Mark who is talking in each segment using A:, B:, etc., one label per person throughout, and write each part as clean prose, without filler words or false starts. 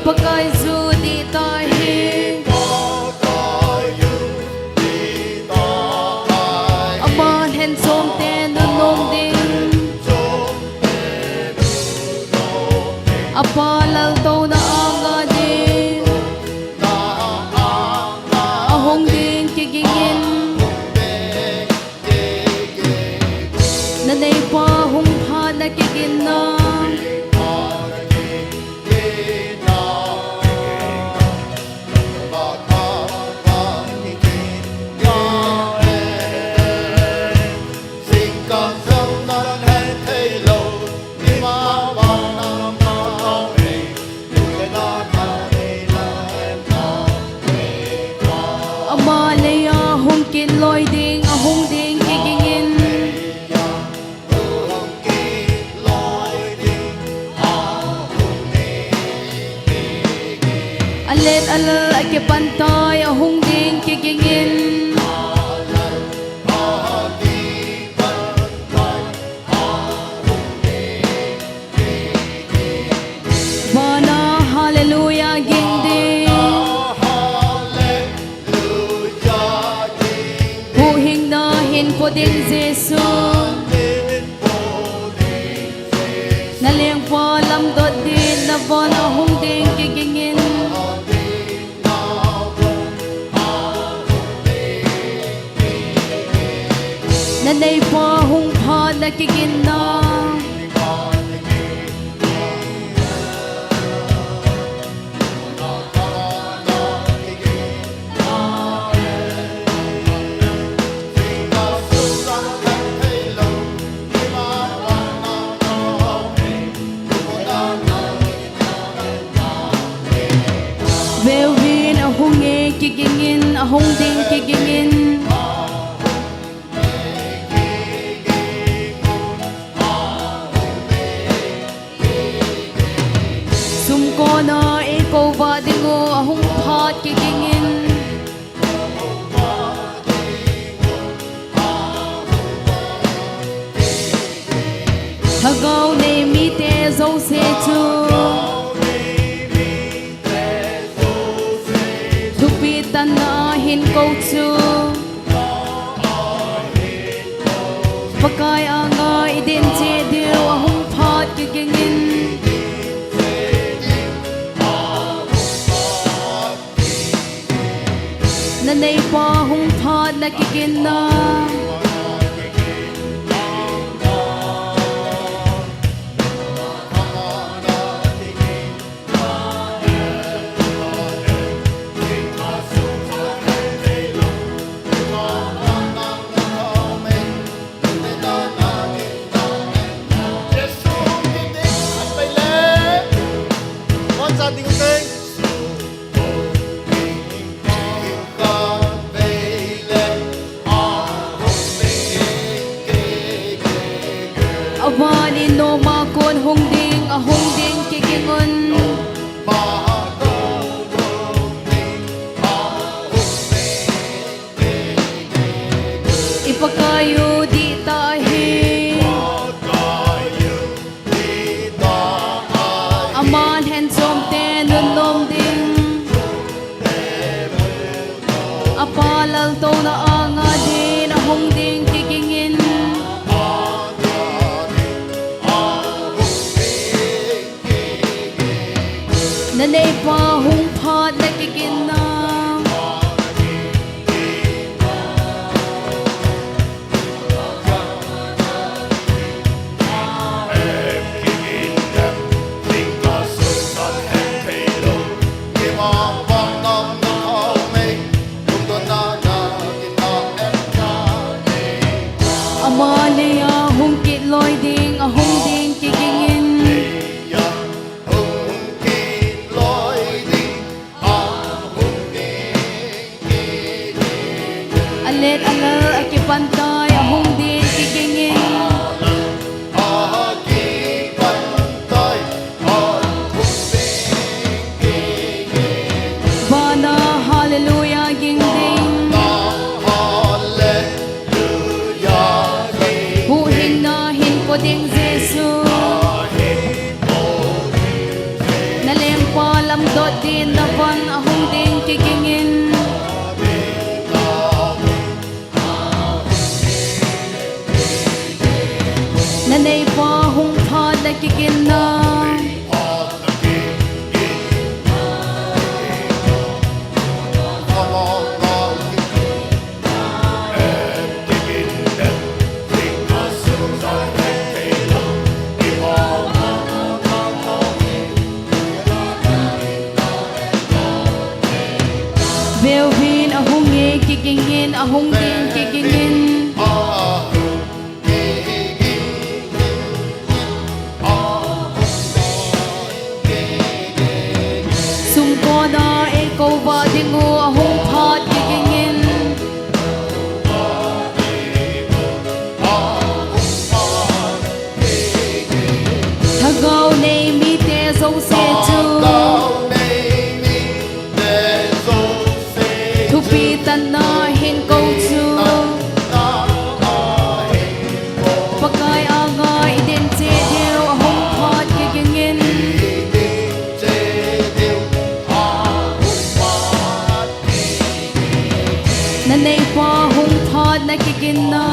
A: Ipagkay su di tahi Aman hen som ten nom ding Apalal to na anga ding Ahong ding kigingin Nanay pa hong pa nakigin na Alet alal ay kipantay ahong ding kigingin Bana hallelujah ging ding Huhing nahin po ding Jesu Naliang po lamdod din na bana ahong ding kigingin Nanay pa hong pa nakigin na Bewin ahong kigingin ahong ding kigingin na ikaw ba dingo ahong pat kikingin Hagaw na imite zo setu Tupitan na hinko tu Pagkay anga idente diyo ahong pat kikingin Nanay pa hong pa nakigin na Awanin no makon hong ding kikingon Ipagkayo di tahi Aman hen som ten nom ding Apalal to na anga din ahong ding kikingin Nanay pa hong pa nakigin na Amalia hong kitloy ding ahong ding kikingin dot din na bon ahong ding kikingin nanay pa hong thad na kikin na Belvin ahong e kikingin ahong ding kikingin sumko na ikaw ba dingo ahong thad kikingin Thagaw nay mi te zo se chu Tupitan na hin câu chu Pagkay agay din che deo ahong thad kikingin Nanay pa hong thad na kikin na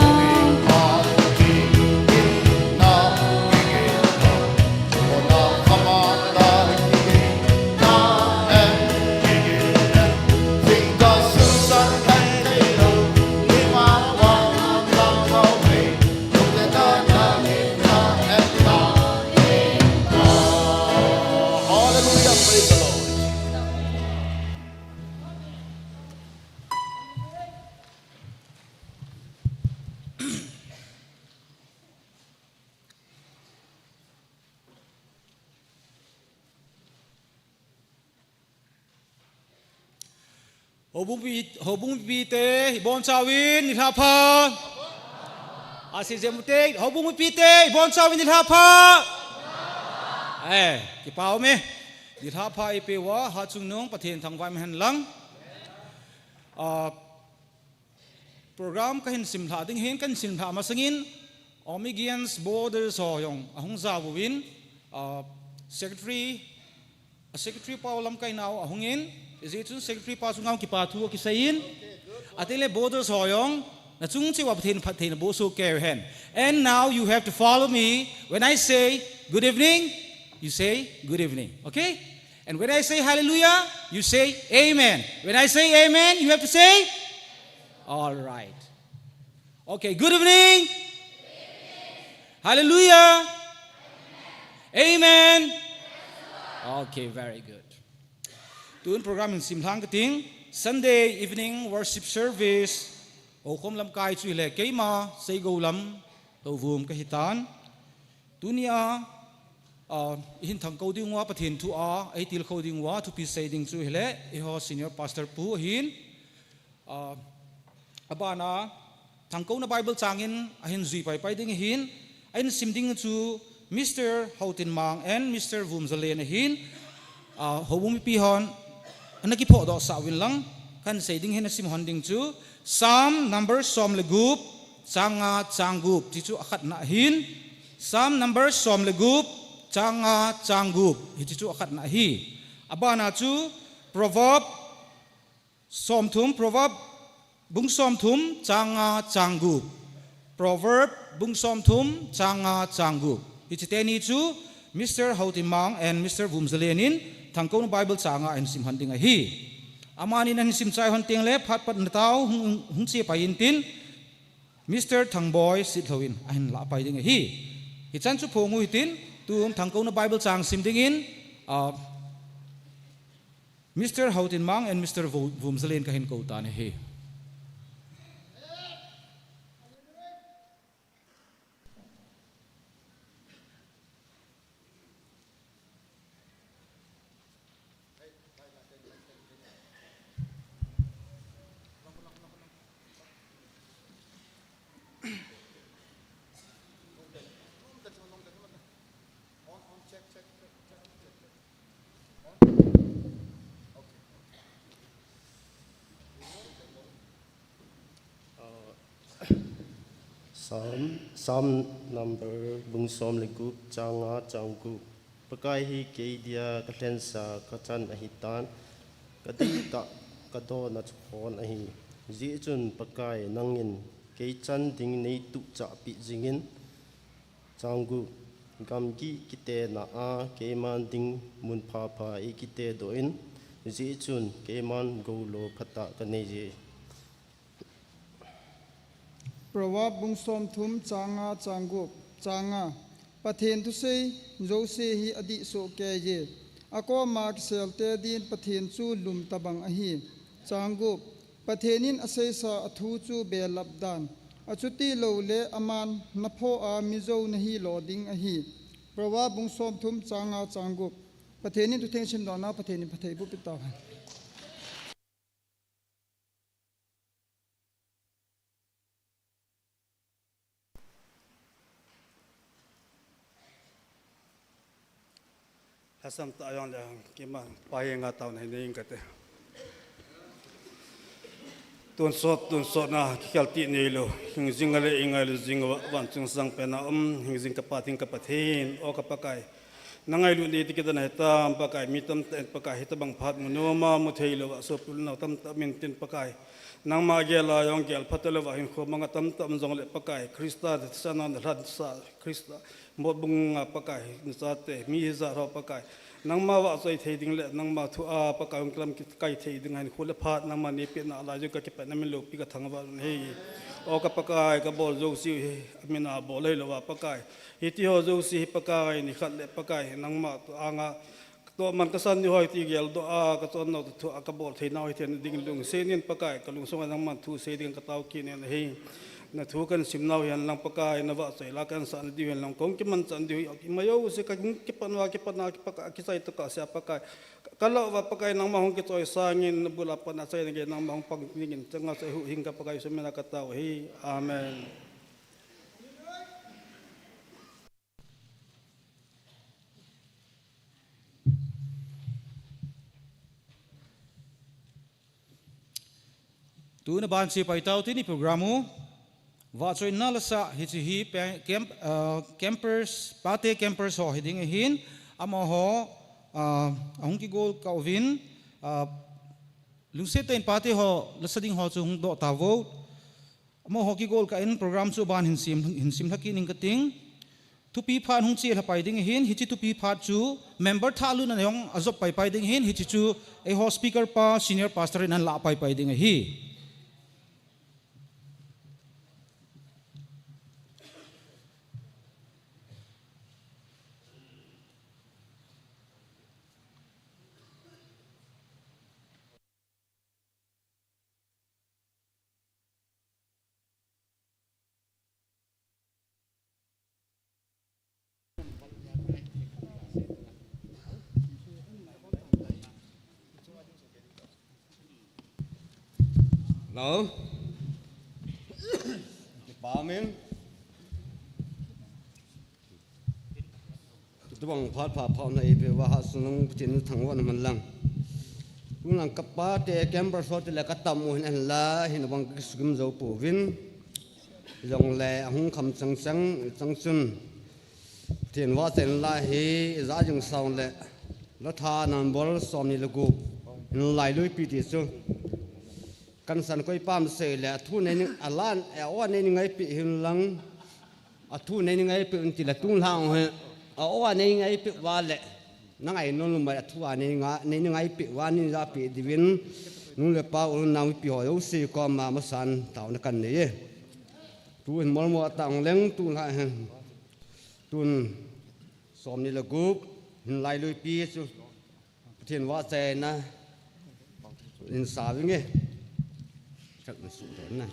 B: Hobung Pate, Bon Sawin, Nilhah Houkhom. Asizemute, Hobung Pate, Bon Sawin, Nilhah Houkhom. Kipao me, Nilhah Houkhom ipewa hatsung nong patin thangwai mahan lang. Program kahin simla ding hin kan simla masangin. Omigians borders hoyong ahong zawin. Secretary Paulam kay now ahongin. Is it Secretary Pasungam Kipatu Kisain? Atile borders hoyong, Natungsi Wapatin Patin Bosu Kerhen. And now you have to follow me. When I say good evening, you say good evening. Okay? And when I say hallelujah, you say amen. When I say amen, you have to say all right. Okay, good evening. Hallelujah. Amen. Okay, very good. Tuan program in Simlang Kating, Sunday evening worship service, Houkhom lam kai chui le keima, say go lam, tovum kahitan, Tunia, in thang coding wa patin to ATL coding wa to be saying chui le, iho senior pastor pu hin, Abana, thangko na Bible changin, ahin zui pai ding hin, ahin simding to Mr. Houtin Mang and Mr. Vumzalen hin, Hobung Pihon. Nakipo do sa win lang kan saying hin sim honding chu Psalm number som legup changa changup tichu akat na hin Psalm number som legup changa changup tichu akat na hi abana chu proverb bung som thum changa changup proverb bung som thum changa changup hichiteni chu Mr. Houtimang and Mr. Vumzalenin thangko Bible changa and sim hunting a hi amani nan sim chai hunting le phat pat natau hung che paintin Mr. Thangboy Sitlhou ahin la pai ding a hi hichan chu phongu hitin tum thangko Bible chang sim ding in Mr. Houtin Mang and Mr. Vumzalen kahin ko ta ne hi
C: Psalm number bung som legup changa changup pakai hi ke dia katensa kachan ahitan kadi ta kado na chon ahi ji chun pakai nangin ke chan ding nei tu cha pi jingin changgu gamgi kite na a ke man ding mun pha pha e kite do in ji chun ke man go lo phata ka nei ji
D: Prawab bung som thum changa changup changa pathen tu sei zo se hi adi so ke je ako mak selte din pathen chu lum tabang ahi changup pathenin asei sa athu chu be labdan achuti lo le aman napho a mizo nahi loading ahi Prawab bung som thum changa changup pathenin tu theng sim dona pathenin pathei bu pitaw
E: Hasam ta ayong lang kima pahinga taon na hiniing kate. Tunsot na kikalti nilo hing zingale ingal zingwa wancung sang pena hing zing kapatin o kapakai. Nangai lu ni tikita na hitam pakai mitam ten pakai hitabang phat munoma muthelo so pul na tam mintin pakai. Nang magela yong gel patelo wa hin kho mga tam jong le pakai Krista sanan rad sa Krista Motbung pakai nisate mi za ro pakai nang ma wa soi thei ding le nang ma thu a pakai klam kai thei ding han khule phat nang ma ni pe na la ju ka ke pa na min lo pi ka thang ba hei o ka pakai ka bol zo si amina bol le lo wa pakai hiti ho zo si pakai ni khat le pakai nang ma tu anga to man ka san ni hoi ti gel do a ka chon no thu a ka bol thei na hoi ten ding lung se nin pakai ka lung song nang man thu se ding ka taw ki ne hei na thu kan simnau yan lang pakai na wa sai la kan san di yan lang kong ki man chan di mayo se ka ki panwa ki pana ki pakai ki sai to ka sia pakai kalau wa pakai nang mahong ki choi sangin bula pa na sai nge nang mahong pang ngin changa sai hu hing ka pakai se mena ka taw hi amen
B: tu na ban si paitaw tini programu wa choi nalasa hi campers Pate campers ho hiding hin amo ho ahung ki gol kauvin lungse ten Pate ho lasading ho chu hung do tawo amo ho ki gol ka in program chu ban hin sim thaki ning kating tupi phan hung chi la pai ding hin hi chi tupi phat chu member thalu na yong azop pai ding hin hi chi chu a ho speaker pa senior pastor in la pai ding hi
F: No. Bombing. The one part upon a Vahasun in Tangwan Malang. Ulang Kapate, Camber sort like a tamu and la in one skims of Povin. Long lay Hong Kong Sang Tin was in La he is adding sound let Latan and Boll Somni Lago in Lai Louis Pity so. Kan san koi pam se le thu nei ning alan e o nei ning ai pi hin lang a thu nei ning ai pi unti la tung lang he a o nei ning ai pi wa le nang ai non ma thu a nei ning ai pi wa ni za pi divin nu le pa o nang pi ho yo si ko ma san taw na kan nei tu hin mol mo tang leng tu la tun som ni la gup hin lai lui pi chu thiên wa se na in sa wi nge chắc là sự lớn này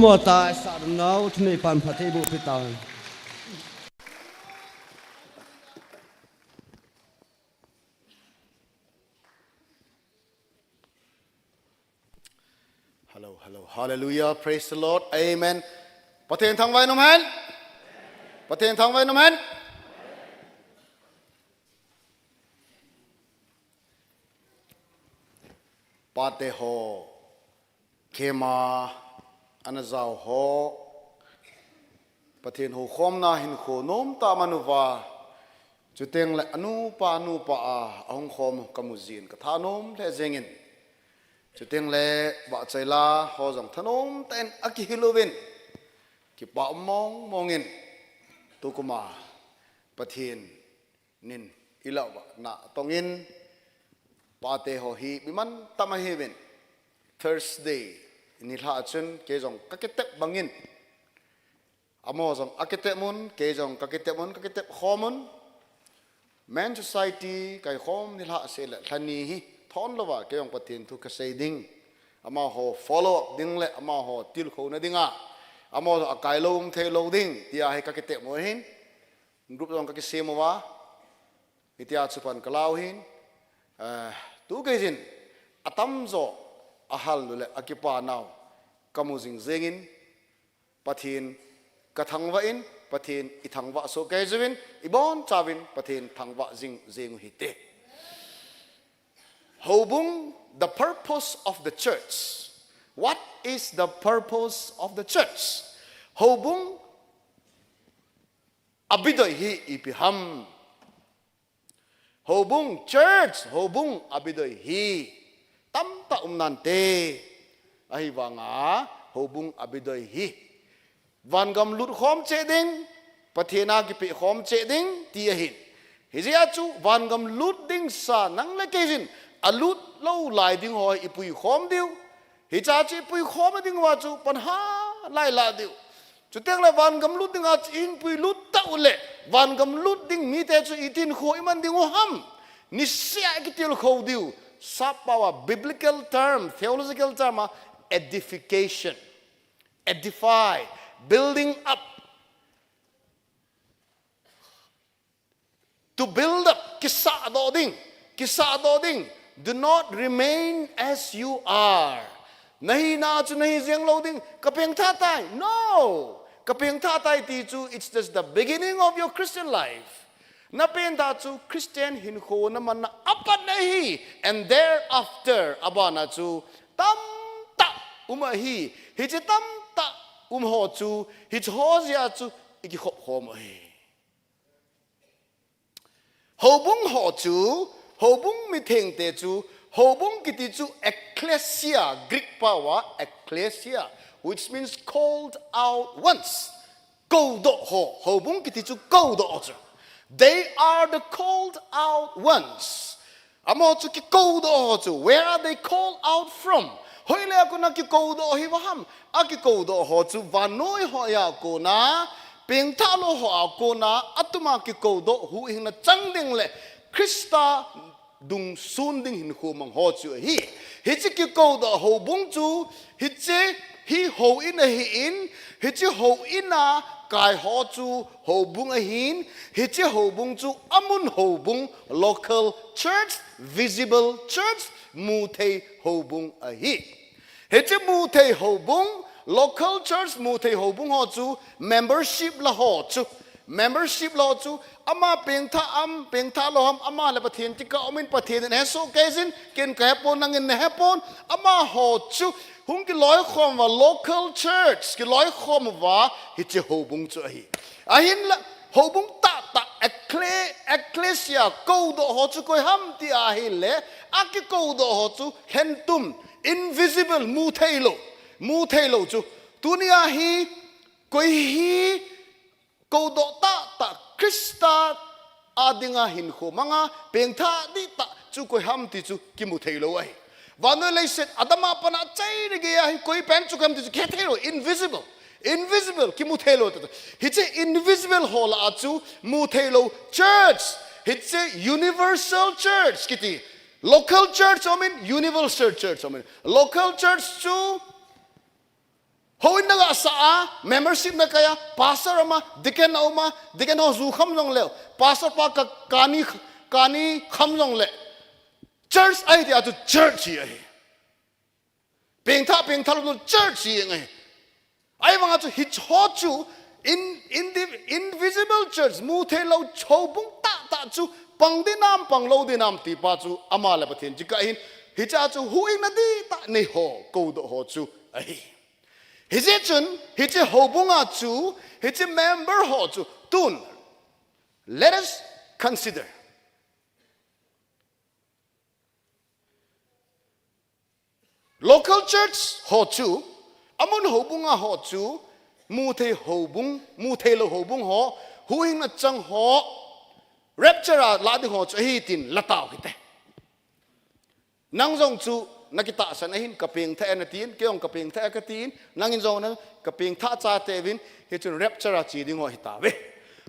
F: More ta sa now to me pan Pate bu pitan.
G: Hello, hello, hallelujah, praise the Lord, amen. Paten thang vai nom hen? Paten thang vai nom hen? Pate ho, kema, anazao ho, Paten Houkhom na hin ko nom ta manuwa, juteng le anu pa a Houkhom kamuzin kathanom le zengin. Juteng le ba chaila ho jong thanom ten akihilovin ki pa mong mongin tukuma Paten nin ilawa na tongin Pate ho hi biman tamahevin Thursday Nilhah chun ke jong kaketep bangin amo jong aketep mun ke jong kaketep khomun Man Society kai khom Nilhah se la thani hi thon lova ke jong Paten thu ka sei ding ama ho follow up ding le ama ho til kho na dinga amo akai lom the lo ding tia he kaketep mo hin group jong ka ke se mo wa itia chupan kalau hin tu cái gì atam zo ahal nule akipa now kamuzing zengin pathin kathangwa in pathin ithangwa so cái gì ibon chavin pathin thangwa zeng hite hobung the purpose of the church. What is the purpose of the church? Hobung abidoi hi ipiham. Hobung church, hobung abidoi hi. Tam ta nante. Ahiwa nga, hobung abidoi hi. Van gam lut khom che ding, pathena ki pi khom che ding, tiyahin. Hizia chu van gam lut ding sa nang le kezin. Alut lâu lại ding hoi ipui khom diu. Hicha chi ipui khom ding wa chu pan ha lai la diu. Chu teng la van gam lut ding a in pui lut ta ule. Van gam lut ding mi te chu itin kho iman ding ham. Ni sia ki til kho diu. Sapawa biblical term, theological term, edification. Edify, building up. To build up, kisa do ding. Do not remain as you are. Nahi na chu nahi ziang lo ding kapeng tatai. No. Kapeng tatai ti chu it's just the beginning of your Christian life. Na pen ta chu Christian hin kho naman na apat nahi and thereafter abana chu tam ta umahi. Hi che tam ta ho chu hi ho zia chu iki ho mahi. Hobung ho chu hobung mi theng te chu hobung kiti chu ecclesia Greek power ecclesia which means called out once câu do ho hobung kiti chu câu do chu they are the called out ones amo chu ki câu do ho chu where are they called out from hoile ko na ki câu do hi waham a ki câu do ho chu vanoi ho ya ko na peng tha lo ho ko na atuma ki câu do hu hing na chang ding le Krista dung sun ding hin khu mang ho chu hi chi ki câu da ho bung chu hi che hi ho in a hi in hi chi ho in a kai ho chu ho bung a hin hi chi ho bung chu amun ho bung local church visible church mu thei ho bung a hi chi mu thei ho bung local church mu thei ho bung ho chu membership la ho chu membership lo chu ama peng tha lo ham ama le pathen ti ka omin pathen ne so kezin ken ka hepon nang in hepon ama ho chu hung ki loi khom wa local church ki loi khom wa hi che ho bung chu hi ahin la ho bung ta ecclesia ko do ho chu koi ham ti a hi le a ki ko do ho chu hen tum invisible mu thei lo chu tunia hi koi hi câu độ ta Krista adinga hin kho manga peng tha di ta chu koi ham ti chu ki mu thei lo ai wa no le set adama pana chai ri ge ai koi pen chu kam ti chu ke thei lo invisible ki mu thei lo ta hi che invisible hol a chu mu thei lo church hi che universal church kiti local church I mean universal church I mean local church chu Hoin na ga sa membership na kaya pastor ama diken ho zu kham jong le pastor pa ka kani kham jong le church ai dia to church hi peng tha lo church hi ngai ai wanga chu hi cho chu in the invisible church mu the lo chho bung ta chu pang di nam pang lo di nam ti pa chu ama le pathin ji ka hin hi cha chu hui na di ta nei ho ko do ho chu ai Hiji hobunga chu, hiji member ho chu. Tun, let us consider. Local church ho chu, amun hobunga ho chu, mu the lo hobung ho, huing na chang ho, rapture la di ho chu hitin latao kite. Nang zong chu, nakita sa nahin kapeng tha natin keong kapeng tha katin nangin zong nang kapeng tha cha tevin hitun rapture chi ding ho hitawe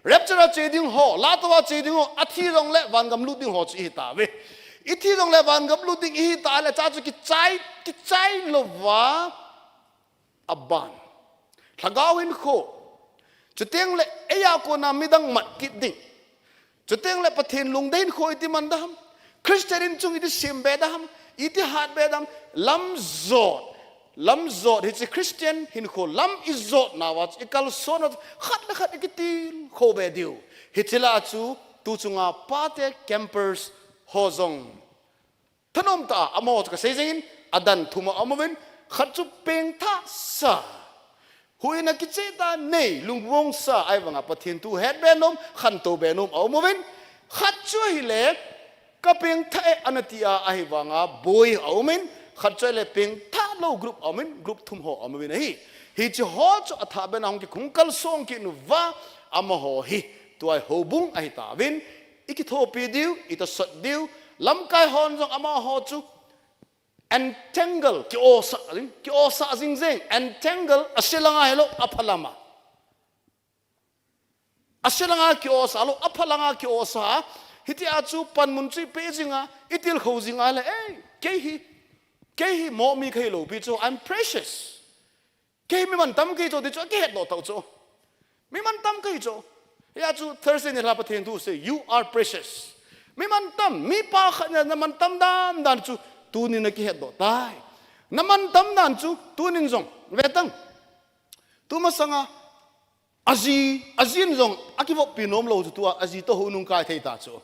G: rapture chi ding ho latwa chi ding ho athi rong le van gam lu ding ho chi hitawe ithi rong le van gam lu ding hi ta le cha chu ki chai lo wa aban thagawin kho chuteng le eya ko na midang mat kit ding chuteng le pathin lung dein kho iti mandam Christian chung iti sim bedam iti hat bedam lam zot it's a Christian hin ko lam izot nawat ikal sonot khat ikitil ko bediu hitila chu tu chunga Pate campers hozong thanom ta amot ka sejin adan thuma amawin khatchu peng tha sa huina kicheta nei lungwong sa ai wanga pathin tu het benom khanto benom amawin khatchu hile kapeng tha anatia ai wanga boy awmin khatchu le peng tha lo group awmin group thum ho amawin hi chi ho chu atha ben ang ki kungkal song ki nu wa amaho hi tuai hobung ai ta win ikitho pidiu ita sot diu lam kai hon jong ama ho chu entangle ki o sa jing entangle asilanga hello aphalama asilanga ki o sa lo aphalanga ki o sa hiti achu panmun chi pejinga itil khojinga le kehi mo mi khai lo pi chu I'm precious kehi mi man tam ke chu de chu ke het do tau chu mi man tam ke chu ya chu Thursday ni la pathen tu say you are precious mi man tam mi pa khanya na man tam dan chu tu ni na ki het do tai na man tam dan chu tu ning jong vetang tu ma sanga azin jong akibo pinom lo chu tu azi to hunung kai thei ta chu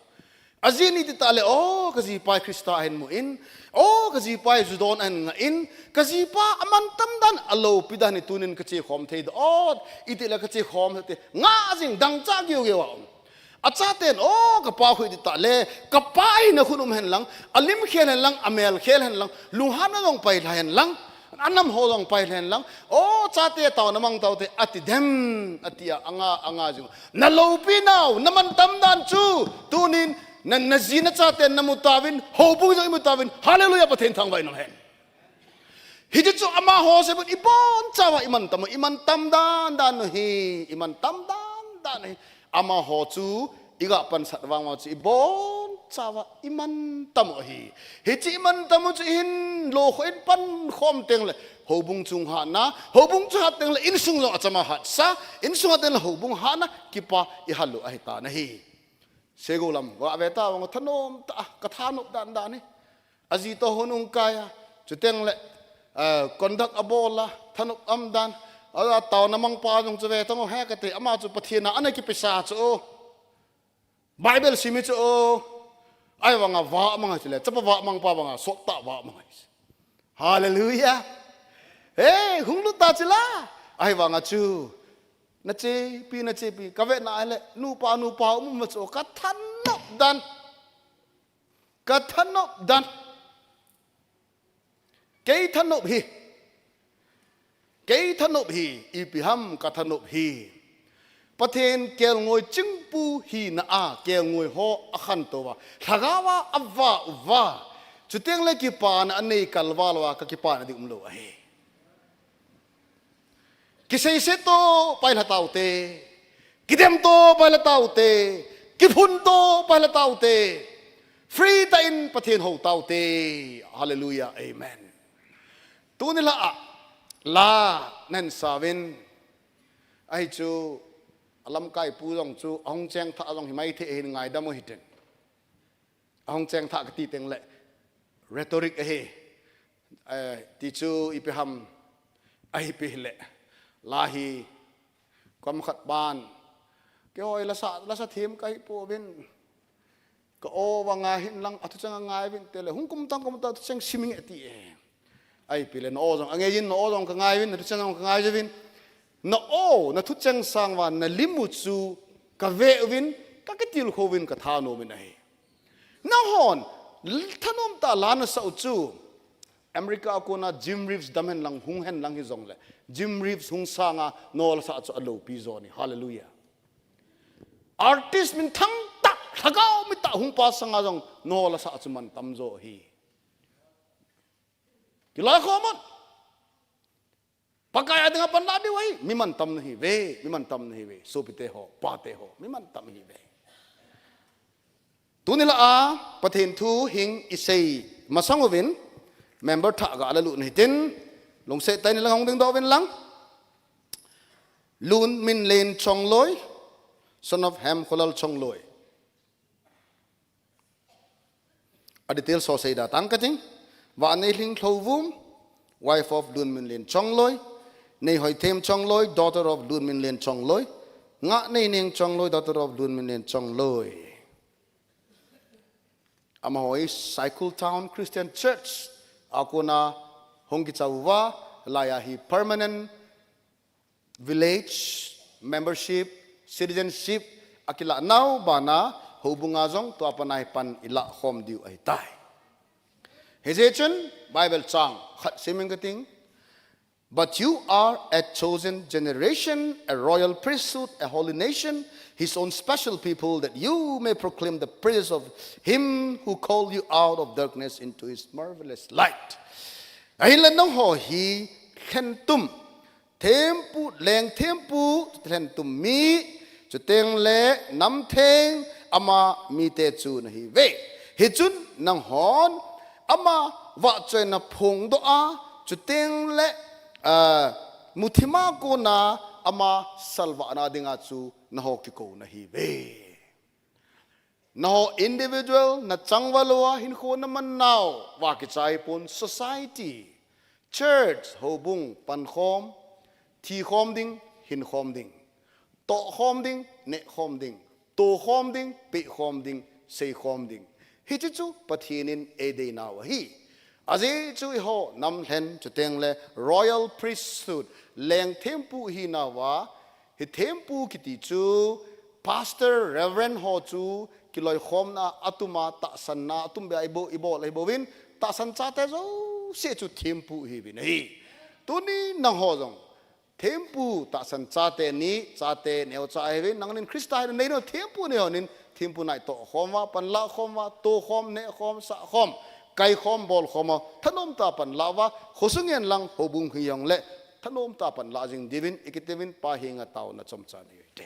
G: azin ni ta le o kazi pai Krista hen mu in o kazi pai judon an nga in kazi pa aman tam dan alo pidan ni tunin ka che khom thei do o itila ka che khom te nga jing dang cha gyu ge wa acha ten o ka pa khui ta le ka pai na khunum hen lang alim khel hen lang amel khel hen lang luhan na long pai hen lang anam ho long pai hen lang o cha te taw namang taw te ati dem atia anga jing na lo pi naw naman tam dan chu tunin na zina cha ten namutawin hobu jang mutawin hallelujah pathen thang vai nam hen hiji chu ama ho se but ibon chawa iman tam dan hi iman tam dan hi ama ho chu iga pan satwang ma chu ibon chawa iman tam hi hiji iman tam chu hin lo khoin pan khom teng le hobung chung ha na hobung chu ha teng le in sung lo achama ha sa in sung ha teng le hobung ha na kipa i halu ai ta na hi segulam wa beta wang thanom ta kathanop dan ni azi to honung kaya chuteng le conduct abola thanop amdan ala taw namang pa jong chwe tong he ka te ama chu pathina anaki pesa chu bible simi chu ai wanga wa manga chile chapa wa mang pa wanga sok ta wa manga hallelujah hey hunglu ta chila ai wanga chu na che pi ka ve na le nu pa ma cho ka thanop dan ke thanop hi ipiham ka thanop hi pathen kel ngoi chingpu hi na a kel ngoi ho akhan to wa thagawa avwa chuteng le ki pa na anei kalwalwa ka ki pa na di umlo a he kisay to paila taute kidem to paila taute kifun to paila taute free ta in pathen ho taute hallelujah amen tu nila la nen savin ai chu alam kai pu long chu ong cheng tha long himai the hin ngai da mo hiten ong cheng tha ka ti teng le rhetoric he ti chu ipeham ai pehle lahi kam khat ban ke oi la sa thim kai po bin ko o wanga hin lang atu changa ngai bin tele hung kum tang kum ta chang siming ati ai pile no ozong angein no ozong ka ngai bin atu changa ka ngai jevin no o na thu chang sang wan na limu chu ka ve win ka ketil khowin ka thano min ai na hon thanom ta lana sa chu America ko na Jim Reeves damen lang hung hen lang hi zong le Jim Reeves hung sanga nol sa chu alo pi zoni hallelujah artist min thang ta thagao mi ta hung pa sanga jong nol sa chu man tamzo hi kila ko mon pakaya dengan panlabi wai mi man tam nahi ve so pite ho pate ho mi man tam hi ve tunila a pathen thu hing isei masangovin member tha ga la lu nei tin long se tai ni lang hong ding do wen lang lun min len chong loi son of ham kholal chong loi aditil so sei da tang kating wa nei hling thlovum wife of Lun Min Lien Chong Loi nei hoi them Chong Loi daughter of Lun Min Lien Chong Loi nga nei ning Chong Loi daughter of Lun Min Lien Chong Loi amahoi Cycle Town Christian Church akuna hongki chawwa laya hi permanent village membership citizenship akila now bana hobunga jong to apanai pan ila khom diu ai tai hezechun Bible chang khat siming kating but you are a chosen generation a royal priesthood a holy nation his own special people that you may proclaim the praise of him who called you out of darkness into his marvelous light ahilan nong ho hi khentum tempu leng tempu khentum mi chuteng le nam theng ama mi te chu na hi ve hi chun nang hon ama wa choi na phung do a chuteng le muthima ko na ama salwa na dinga chu na ho ki ko na hi ve na ho individual na changwalwa hin ko na man naw wa ki chai pon society church hobung pan khom thi khom ding hin khom ding to khom ding ne khom ding to khom ding pe khom ding sei khom ding hi chu pathinin e de naw hi aze chu ho nam hlen chuteng le royal priesthood leng thempu hi na wa hi thempu kiti chu pastor reverend ho chu kiloi khom na atuma ta san na atum be ibo le bowin ta san cha te zo se chu thempu hi bi nei tuni nang ho jong thempu ta san cha te ni cha te neo cha ai win nang nin Christa nei no thempu ne honin thempu nai to khom wa pan la khom wa to khom ne khom sa khom kai khom bol khom thanom ta pan la wa khosungen lang hobung hi yong le thanom ta pan la jing divin ikitevin pa hinga taw na chom cha ni te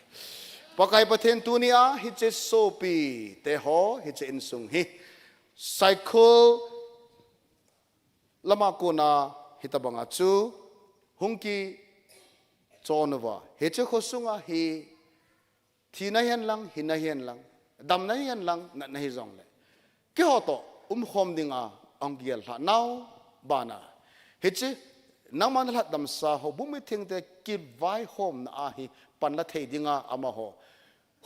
G: pakai pathen tunia hi che sopi te ho hi che insung hi cycle lama ko na hitabanga chu hungki chonwa he che khosunga hi thina hian lang hina hian lang dam na hian lang na hi jong le ki ho to khom dinga angial ha now bana he che naman la dam sa ho bumi thing te ki vai hom na a hi pan la thei dinga ama ho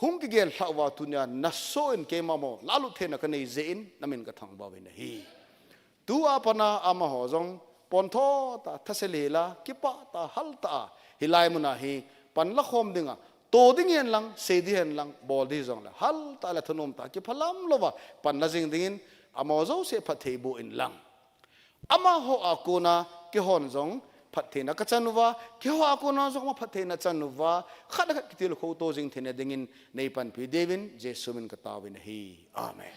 G: hung ki gel wa tunya na so en ke mamo lalu the na ka nei zein namin ka thang ba we na hi tu apana ama ho jong pontho ta thaselela kipa ta halta hilai muna hi pan la khom dinga to ding hen lang se di hen lang bol di jong la hal ta la thanom ta ki phalam lova pan la jing dingin amo zo se phathei bu in lang ama ho akuna ki hon jong phathe na ka chanuwa ki ho akuna jong ma phathe na chanuwa khada khat kitil kho to jing thene dingin nei pan pi devin jesu min ka tawin hi amen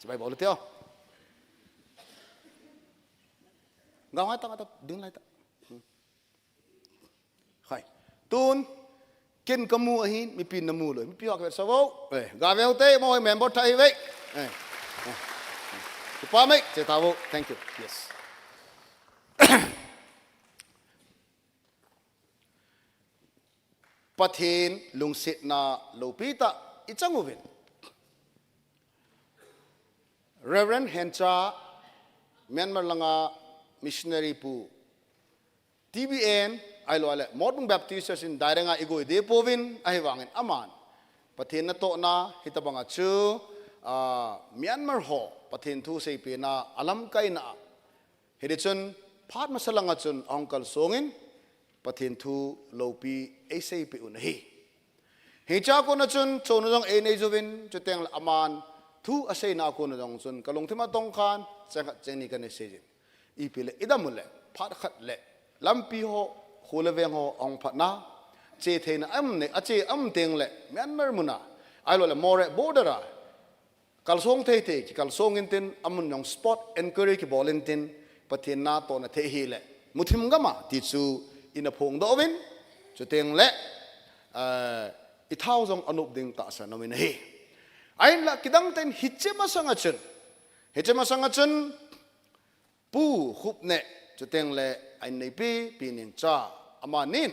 G: chibai bol teo gawa ta ta ding lai ta hai tun ken kamu ahin mi pin namu lo mi pi ak sa wo ga ve te mo member thai ve pa mai che ta wo thank you yes pathin lungsit na lopita ichanguvin Reverend Hencha Myanmar langa missionary pu TBAI ailo ale Motbung Baptist Church in Dairenga igoi de povin ai wangin aman pathin na to na hitabanga chu Myanmar ho pathin thu sei pe na alam kai na hirichun phat masalanga chun uncle songin pathin thu lopi sei pe unhi hicha ko na chun chonu jong e nei jovin chuteng aman thu asei na ko na jong chun kalong thima tong khan cheni kan se ipile idamule phat khat le lampi ho khulaweng ho ong phatna che theina am ne ache am teng le Myanmar muna ailo le more border kalsong thei thei ki kalsong in tin amun yong spot encourage ki bolin tin pathin na to na thei hi le muthim gama ti chu in a phong do win chu teng le I thau jong anup ding ta sa nomin hi ain la kidang ten hichema sanga chun pu khup ne chu teng le ain nei pi ning cha ama nin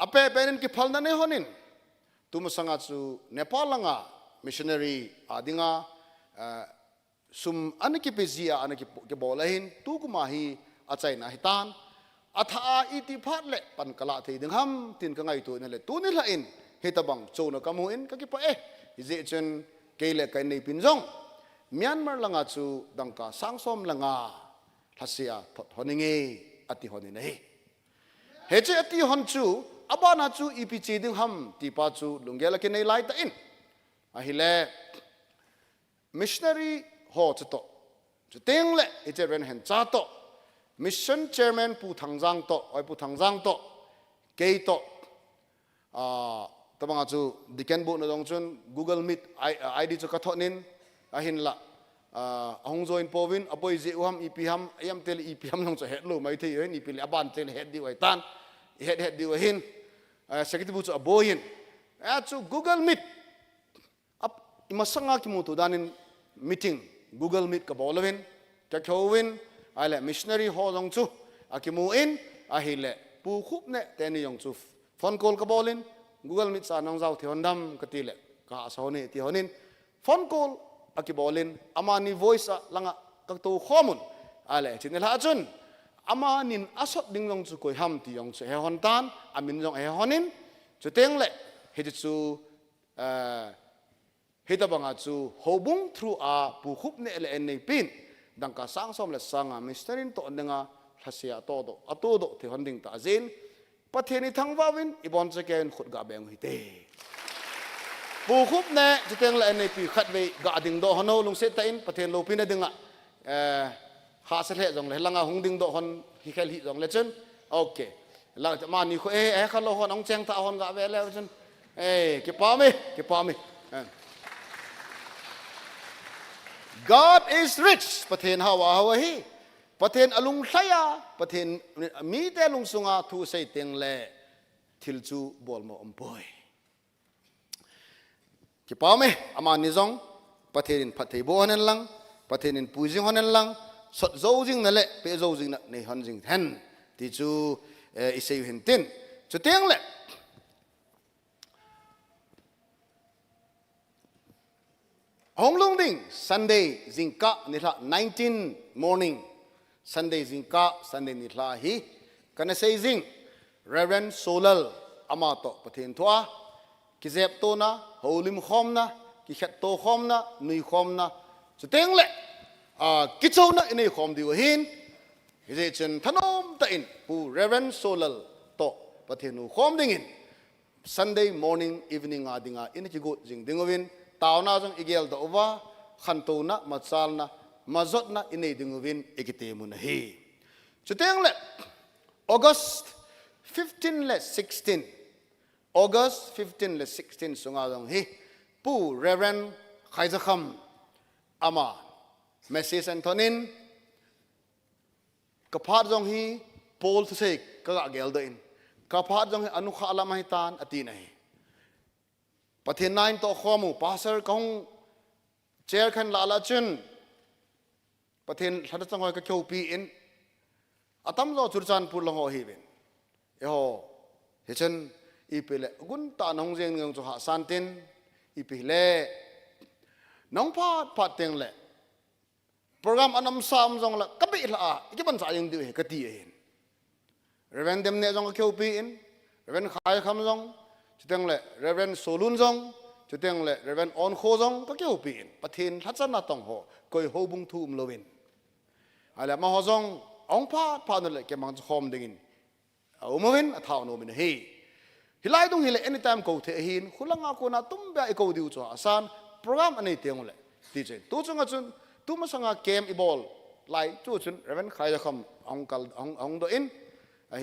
G: ape penin ki phalna ne honin tumasanga chu Nepal langa missionary adinga sum anakipezia anakibolahin tu kumahi acai na hitan atha iti phat le pan kala thei ding ham tin ka ngai tu ne le tu ni la in hitabang chona kamuin ka ki pa je chen keile kai nei pinjong Myanmar langa chu dangka sangsom langa hasia thoninge ati honi nei heche ati hon chu abana chu ipichi ding ham ti pa chu lungela ke nei lai ta in ahile missionary ho to chu teng le ite ren hen cha to mission chairman pu thangjang to oi pu thangjang to ke to tabanga chu diken bu na dong chun Google Meet ID chu ka thonin ahin la ahong join povin apoi je uham ipiham ayam tel ipiham long chu het lu mai thei hen ipil aban tel het di wai tan het di hin secretary bu chu aboyin chu Google Meet ap imasanga ki mutu danin meeting Google Meet ka bolawin ka khowin ale missionary ho long chu akimu in ahile pu khup ne teni yong chu phone call ka bolin Google Meet sa nong zau thondam katile ka sahone ti honin phone call akibolin amani voice langa kakto khomun ale chinela chun amanin asot dinglong chu koi ham ti yong chu he hon tan amin jong he honin chu teng le he chu hita banga chu hobung through a pu khup ne le en nei pin dangka sangsom le sanga misterin to nenga thasia to do ato do ti honding ta zin patheni thangwawin ibon cheken khut ga beng hite pu khup ne chiteng la nei pi khat ve ga ding do hono lung se ta in pathen lo pin dinga ha se le jong le langa hung ding do hon hi khel hi jong le chen okay la ma ni kho khalo hon ong cheng ta hon ga ve le chen ke pa mi God is rich pathen hawa hi pathen alung saya pathen mi te lung sunga thu sei teng le thil chu bol mo ompoi ki pame ama ni jong pathen phathei bo hanen lang pathen in puijing hanen lang sot zo jing na le pe zo jing na nei han jing than ti chu isei hin tin chu teng le Honglong ding Sunday zingka nila 19 morning Sunday zingka Sunday nila hi kana say zing Reverend Solal amato pathin thua kizep to na holim khom na ki khat to khom na nui khom na chuteng le kichou na inei khom diu hin je chen thanom ta in pu Reverend Solal to pathinu khom ding in Sunday morning evening adinga in ki go jing dingowin tauna jong igel do wa khanto na machal na mazot na inei dingwin ekite mun hi chuteng le August 15 le 16 August 15 le 16 sunga jong hi pu Reverend Khaizakham ama message antonin kaphat jong hi pol se ka gel do in kaphat jong anu kha la mai tan ati nahi pathin nine to khomu pastor kong chair khan lala chun pathin thada changoi ka kheu pi in atam zo churchan pur long ho hi ben e ho hechen ipele gun ta nong jeng ngong chu ha santin ipile nong phat teng le program anam sam jong la kabi la ki ban sa yeng di ka ti hin reverend dem ne jong ka kheu pi in reverend khai kham jong chuteng le Reverend Solun jong chuteng le Reverend On Kho jong ka keu pin pathin thachan na tong ho koi ho bung thu lovin ala ma ho jong ong pha no le ke mang khom dingin umovin athau no min he hilai dung hile anytime ko the hin khulanga ko na tum ba e ko diu cho asan program anei teng le ti chen tu chunga chun tu ma sanga kem ibol lai chu chun Reverend Khai kham ong kal ong do in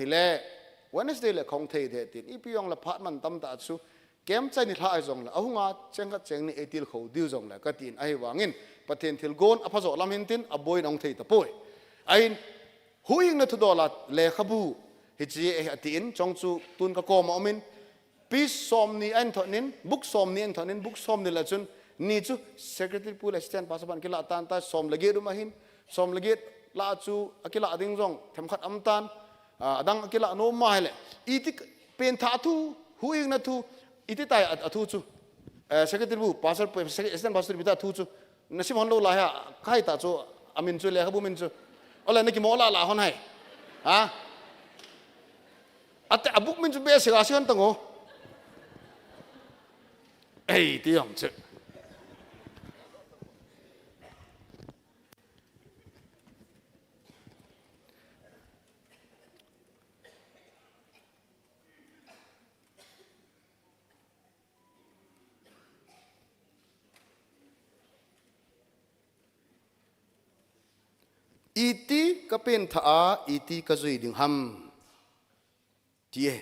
G: hile Wednesday le khong thei the tin ipiong la phat man tam ta chu kem chai ni thlai jong la ahunga chenga cheng ni etil kho diu jong la ka tin ai wangin pathen thil gon aphazo lam hin tin aboi nong thei ta poi ai huing na thudola le khabu hi chi e atin chong chu tun ka ko ma min peace som ni an thonin book som ni an thonin book som ni la chun ni chu secretary pul assistant pasaban kila tan ta som lagi ruma hin som lagi la chu akila ading jong them khat am tan adang akila no ma hele itik pen tha thu huing na thu iti tai athu chu secretary bu pastor assistant pastor bita thu chu na sim hon lo la ha khai ta chu amin chu le khabu min chu ola na ki mo la hon hai ha ate abuk min chu be se ga sion tango ei ti yong chu iti kapin tha iti ka zui ding ham tie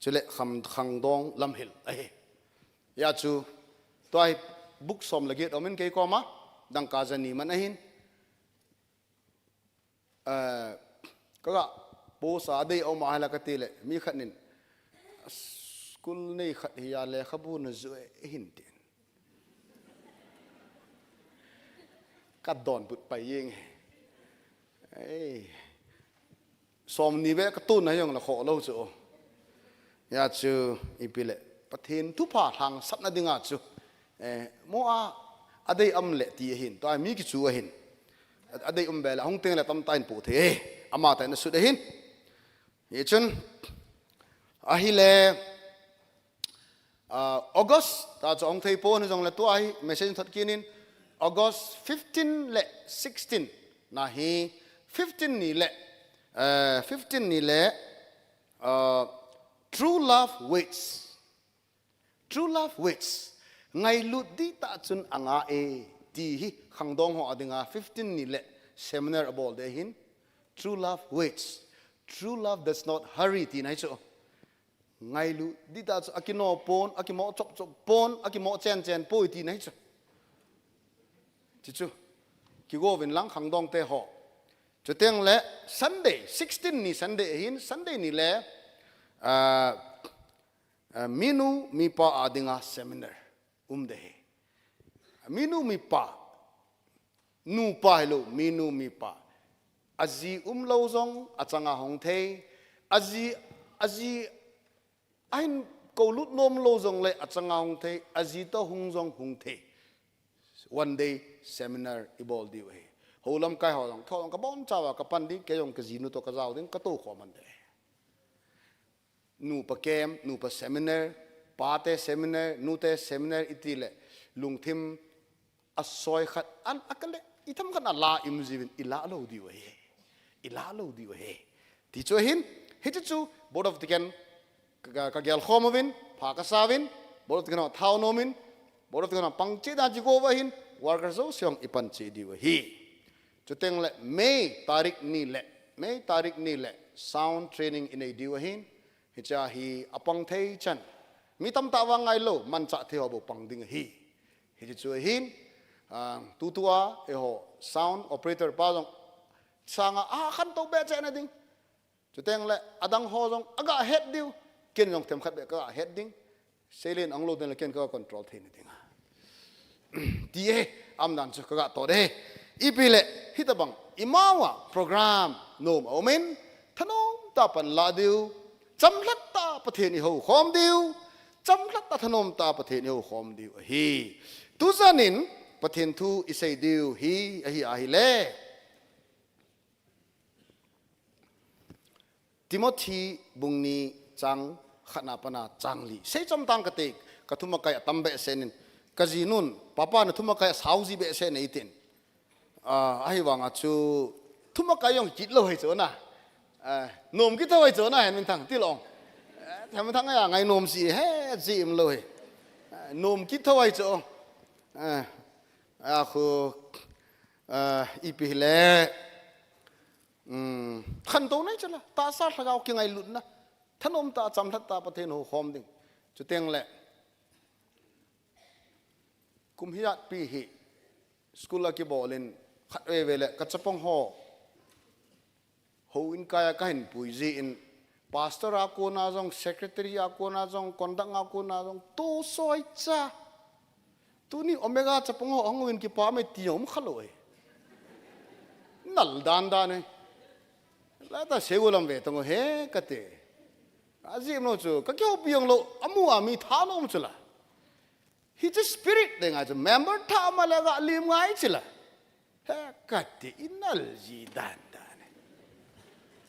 G: chule kham khang dong lam hil ai ya chu toy book som lagi omen ke ko ma dang ka jani man ahin kaga po sa dei o ma hala ka tile mi khanin school nei khat hiya le khabu na zu hin tin ka don put pai yeng som ni ve ka tu na yong la kho lo chu ya chu ipile pathin thu pha thang sat na dinga chu mo a adei am le ti hin to mi ki chu hin adei bela hong teng la tam tain pu the ama ta na su de hin ye chun a hi le august ta chong thei po ni jong la to ai message thot kinin august 15 le 16 na hi 15 ni le 15 ni le true love waits ngai lut di ta chun anga ti hi khangdong ho adinga 15 ni le seminar about de hin true love waits true love does not hurry ti nai chu ngai lu di ta chu akino pon akimo chok chok pon akimo chen chen poi ti nai chu ti chu ki go vin lang khangdong te ho chu teng le sunday 16 ni sunday hin sunday ni le minu mi pa adinga seminar de minu mi pa nu pa hello minu mi pa azi lo zong achanga hong the azi ain ko lut nom lo zong le achanga hong the azi to hung zong hung the one day seminar ibol di we holam kai ho long thong ka bon chawa ka pandi ke yong ka jinu to ka jaw ding ka to kho man de nu pa kem nu pa seminar pate seminar nu te seminar itile lungthim asoi khat an akale itham kan ala imjivin ila lo di we ti cho hin hit chu board of the can ka gel khomovin pha ka savin board of the can thau nomin board of the can pangche da ji go wa hin workers so syong ipan che di we hi chu teng le may tarik ni le sound training in a di we hin hicha hi apang thei chan mi tam ta wa ngai lo man cha the ho bo pang ding hi chu hin tutua e ho sound operator pa jong sanga khan to be cha na ding chu teng le adang ho jong aga head diu ken jong them khat be ka head ding selen anglo den le ken ka control the ni ding tie am dan chu ka to de ipile hitabang imawa program nom omen thanom ta pan la diu chamlat ta pathen ho khom diu chamlat ta thanom ta pathen ho khom diu hi tu zanin pathen thu isai diu hi ahi le timothy bungni chang khana pana changli sei chom tang ka te ka thuma kai tambe senin kajinun papa na thuma kai sauji be se nei tin ahi wanga chu thuma kai yong chit lo hai chona nom ki thawai chona hen min thang ti long tham thang ya ngai nom si he jim lo he nom ki thawai cho khu ipi le khan to nai chala ta sa thagao ki ngai lut na thanom ta cham that ta pathen ho khom ding chu teng le kum hiat pi hi school ki bolin khat we vele ka chapong ho in kaya ka hin pui ji in pastor a ko na jong secretary a ko na jong kondang a ko na jong to soi cha tu ni omega chapong ho angwin ki pa me tiom khaloi nal dan da ne la ta segulam ve tong he ka te azim no chu ka kyo piong lo amu ami tha nom chula hi chu spirit de nga chu member tha ma la ga lim ngai chila ha ka ti inal ji dan dan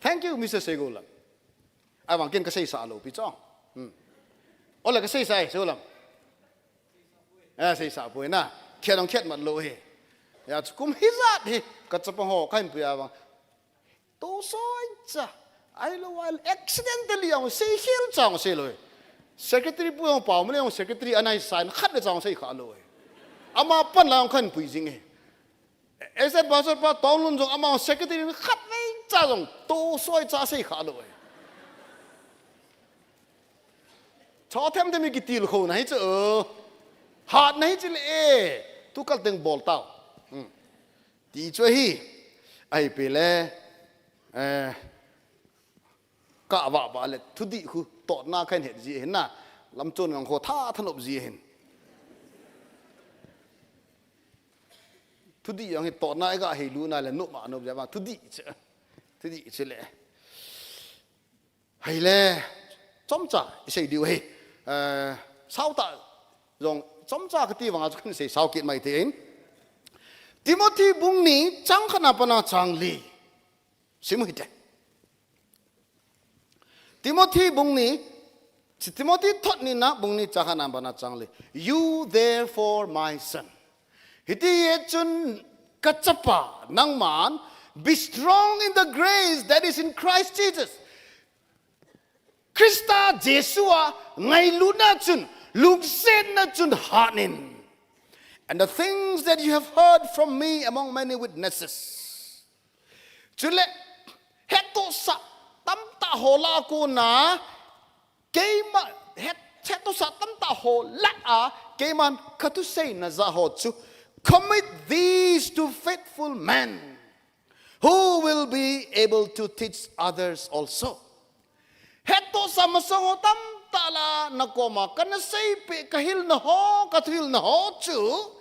G: thank you Mr. Segulam ai wang ken ka sei sa lo pi chong ola ka sei sai Segulam sei sa pui na khet ong khet mat lo he ya chu kum hi za hi ka chapa ho kain pu ya wang to soi cha ai lo wal accidentally ang sei hil chang sei lo secretary pu ang pau mle ang secretary anai sign khat de chang sei kha lo ama pan la ang khan pui jing he ese pastor pa tong lun jong ama secretary khat nei cha jong to soi cha sei kha lo cho thêm thêm cái tiêu khổ này chứ hạt này chứ lệ tu các tiếng bol tao tí chơi hi ai bị lệ cả vợ lệ thu đi khu tọt na khen hiện gì hết na làm chôn ngang hồ tha thân ộp gì hết thu đi yang tọt na cái hay lu na là nộp mà nộp ra mà thu đi chứ lệ hay lệ chấm trả xây điều hay sao ta dùng chấm trả cái tiêu vàng cho xây sao kiện mày thế Timothy bung ni chẳng khả năng pana chẳng li sim hite Timothy bung ni Timothy thot ni na bung ni chẳng khả năng pana chẳng li you therefore my son hiti ye chun kachapa nang man be strong in the grace that is in Christ Jesus Krista Jesua ngay luna chun luksen na chun hanin and the things that you have heard from me among many witnesses chule heto sa tam ta hola ko na keima heto sa tam ta hola a keiman katu say na za ho chu commit these to faithful men who will be able to teach others also heto sa masong tam tala na koma kana say pe kahil na ho chu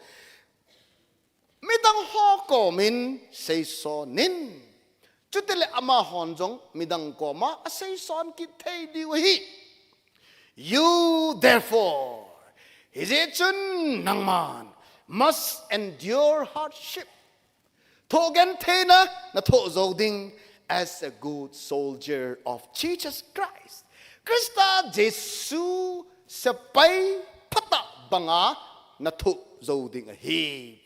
G: midang ho ko min say so nin chutele ama honjong midang koma a say son ki thei di hi you therefore is it chun nangman must endure hardship thogen thena na tho zoding as a good soldier of Jesus Christ Krista Jesu sapay pata banga na tho zoding hi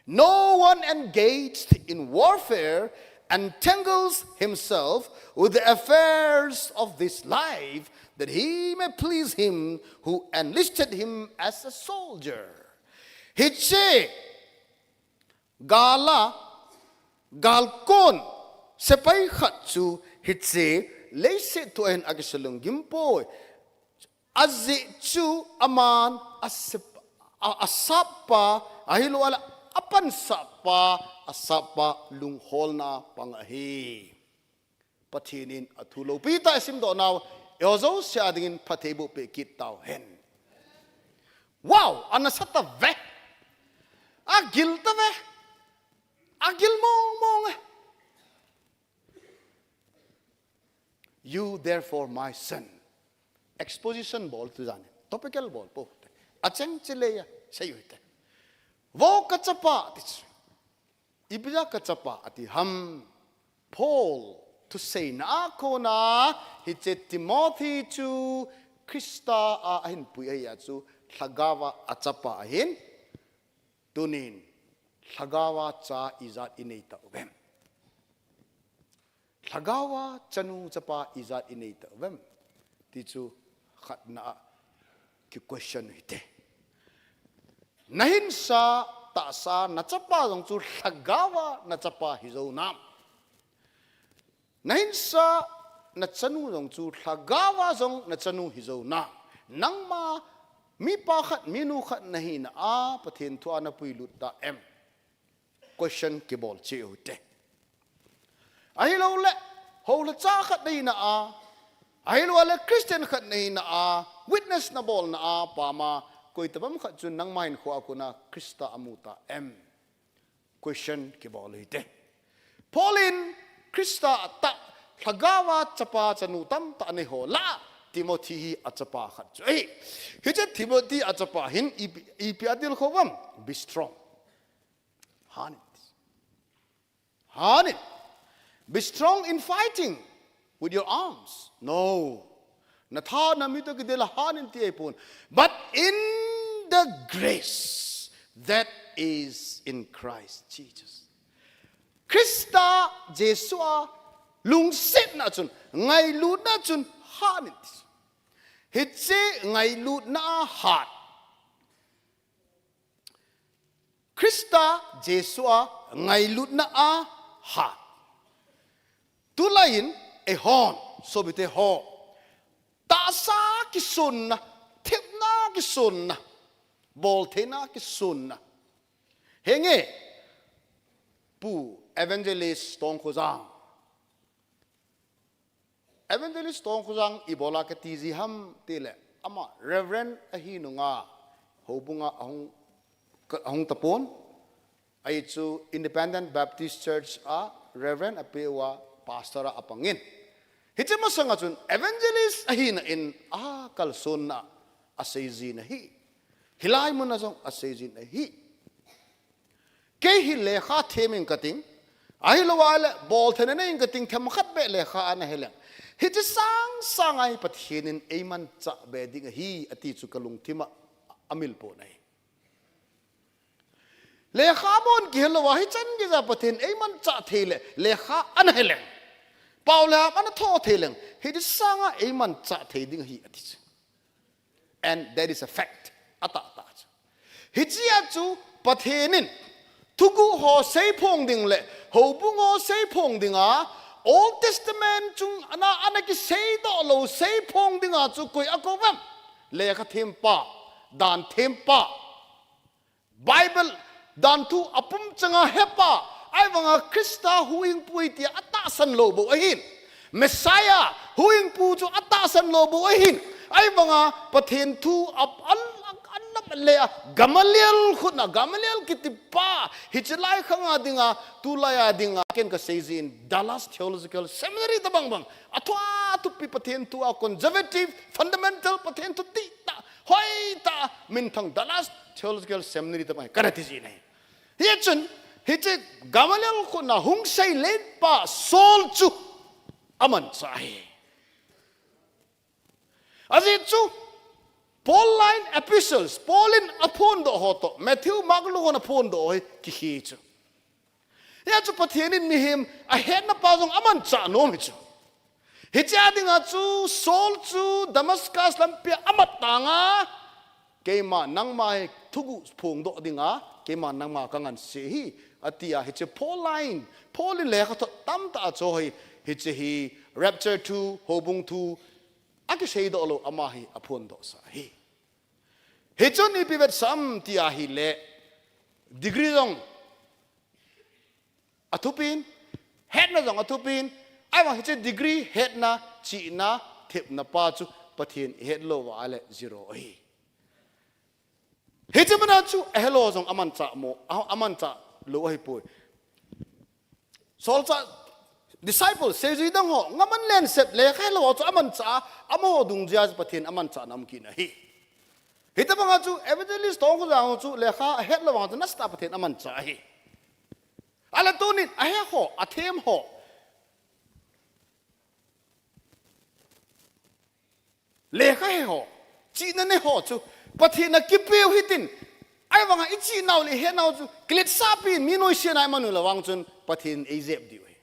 G: no one engaged in warfare entangles himself with the affairs of this life that he may please him who enlisted him as a soldier hitche galkon sepay khatsu hitse leise to en agisalung gimpo azzi chu aman asapa ahilo ala apan sapa asapa lunghol na pangahi patinin athulo pita sim do now yozo sia dingin patebu pe kit taw hen wow anasata ve agil ta ve agil mong you therefore my son exposition bol tu jane topical bol po achang chile ya sayuite wo kachapa tis ibja kachapa ati ham Paul to say na ko na hiche Timothy chu Krista ahin puya chu thagawa achapa ahin tunin thagawa cha izat ineita ubem thagawa chanu chapa izat ineita ubem ti chu khatna ki question hite nahin sa ta sa na chapa jong chu thagawa na chapa hizo nam nahin sa na chanu jong chu thagawa jong na chanu hizo na nangma mi pa khat minu khat nahi na a pathin thua na puilut ta em question ke bol che ute ai lo le ho le cha khat nei na a ai lo le Christian khat nei na a witness na bol na a pa ma koi tabam khat chun nang main kho akuna Krista amuta em question ke bol ite Paulin Krista ta thagawa chapa chanu tam ta ne ho la ติโมธีอัจฉปาขัดจุยฮิจติโมธีอัจฉปาหินอีพิอาดิลเขาว่า be strong Hanit be strong in fighting with your arms no natha namito kidela hanin ti ipon but in the grace that is in Christ Jesus Krista Jesua lung set na chun ngai lut na chun hanit hitse ngai lut na hat Krista Jesua ngai lut na a hat tulain e hon sobite ho ta sa ki sunna thepna ki sunna bol thena ki sunna henge pu evangelist tong khuzang ibola ka tizi ham tile ama reverend ahinunga hobunga ahong tapon ay chu Independent Baptist Church a reverend apewa pastor apangin hichema sanga chun evangelist ahina in kalson na asayzi na hi hilai mo na song asayzi na hi kay hi lekha theming kating ai lawale bol thene na ing kating them khat be lekha ana helang hiti sang ai pathinin eiman cha be ding hi ati chu kalung thima amil po nai lekha bon ki helwa hi chan gi za pathin eiman cha thele lekha an heleng paula an tho theleng hiti sanga eiman cha theding hi ati and that is a fact ata hichia chu pathinin thugu ho sei phong ding le ho bung ho sei phong ding a Old Testament chung ana ki sei do lo sei phong ding a chu koi akovam lekha them pa dan them pa Bible dan tu apum changa hepa ai wanga Krista huing puiti ata san lo bo ahin Messiah huing pu chu ata san lo bo ahin ai wanga pathen thu ap an le Gamaliel khutna Gamaliel kitipa hichlai khanga dinga tulaya dinga ken ka seizin Dallas Theological Seminary tabang bang atwa tu pi pathen tu a conservative fundamental pathen tu ti ta hoi ta min thang Dallas Theological Seminary tabang karati ji nei hichun hiche Gamaliel khutna hung sei let pa sol chu aman sai azichu Pauline epistles, Pauline upon the hoto, Matthew Magluon upon the oi kihichu. Yachu patienin mihim, a head na pasong amancha no michu. Hitchading a chu, Saul chu, Damascus lampia amatanga, Kema nangma tugu pung do dinga, Kema nangma kangan sehi, atia hitche Pauline lekato tamta chohi, hitche he rapture to, hobung to, akisheido olo amahi upon do sahi. Hechon ni pivet sam tia hi le degree dong atupin head na dong atupin ai wa heche degree head na chi na thep na pa chu pathin head lo wa ale 0 hi heche mana chu hello dong aman cha lo hi poi solcha disciples se ji dong ho ngaman len sep le kha lo chu aman cha amo dung jaz pathin aman cha nam ki na hi Hita mga chu evangelist tong ko jang chu lekha het lo wang na sta pathen aman cha hi ala tunin ahe ho athem ho lekha he ho chi na ne ho chu pathen na kipeu hitin ai wanga ichi naw le he naw chu klit sapin minoi sian ai manu la wang chun pathen ezep di we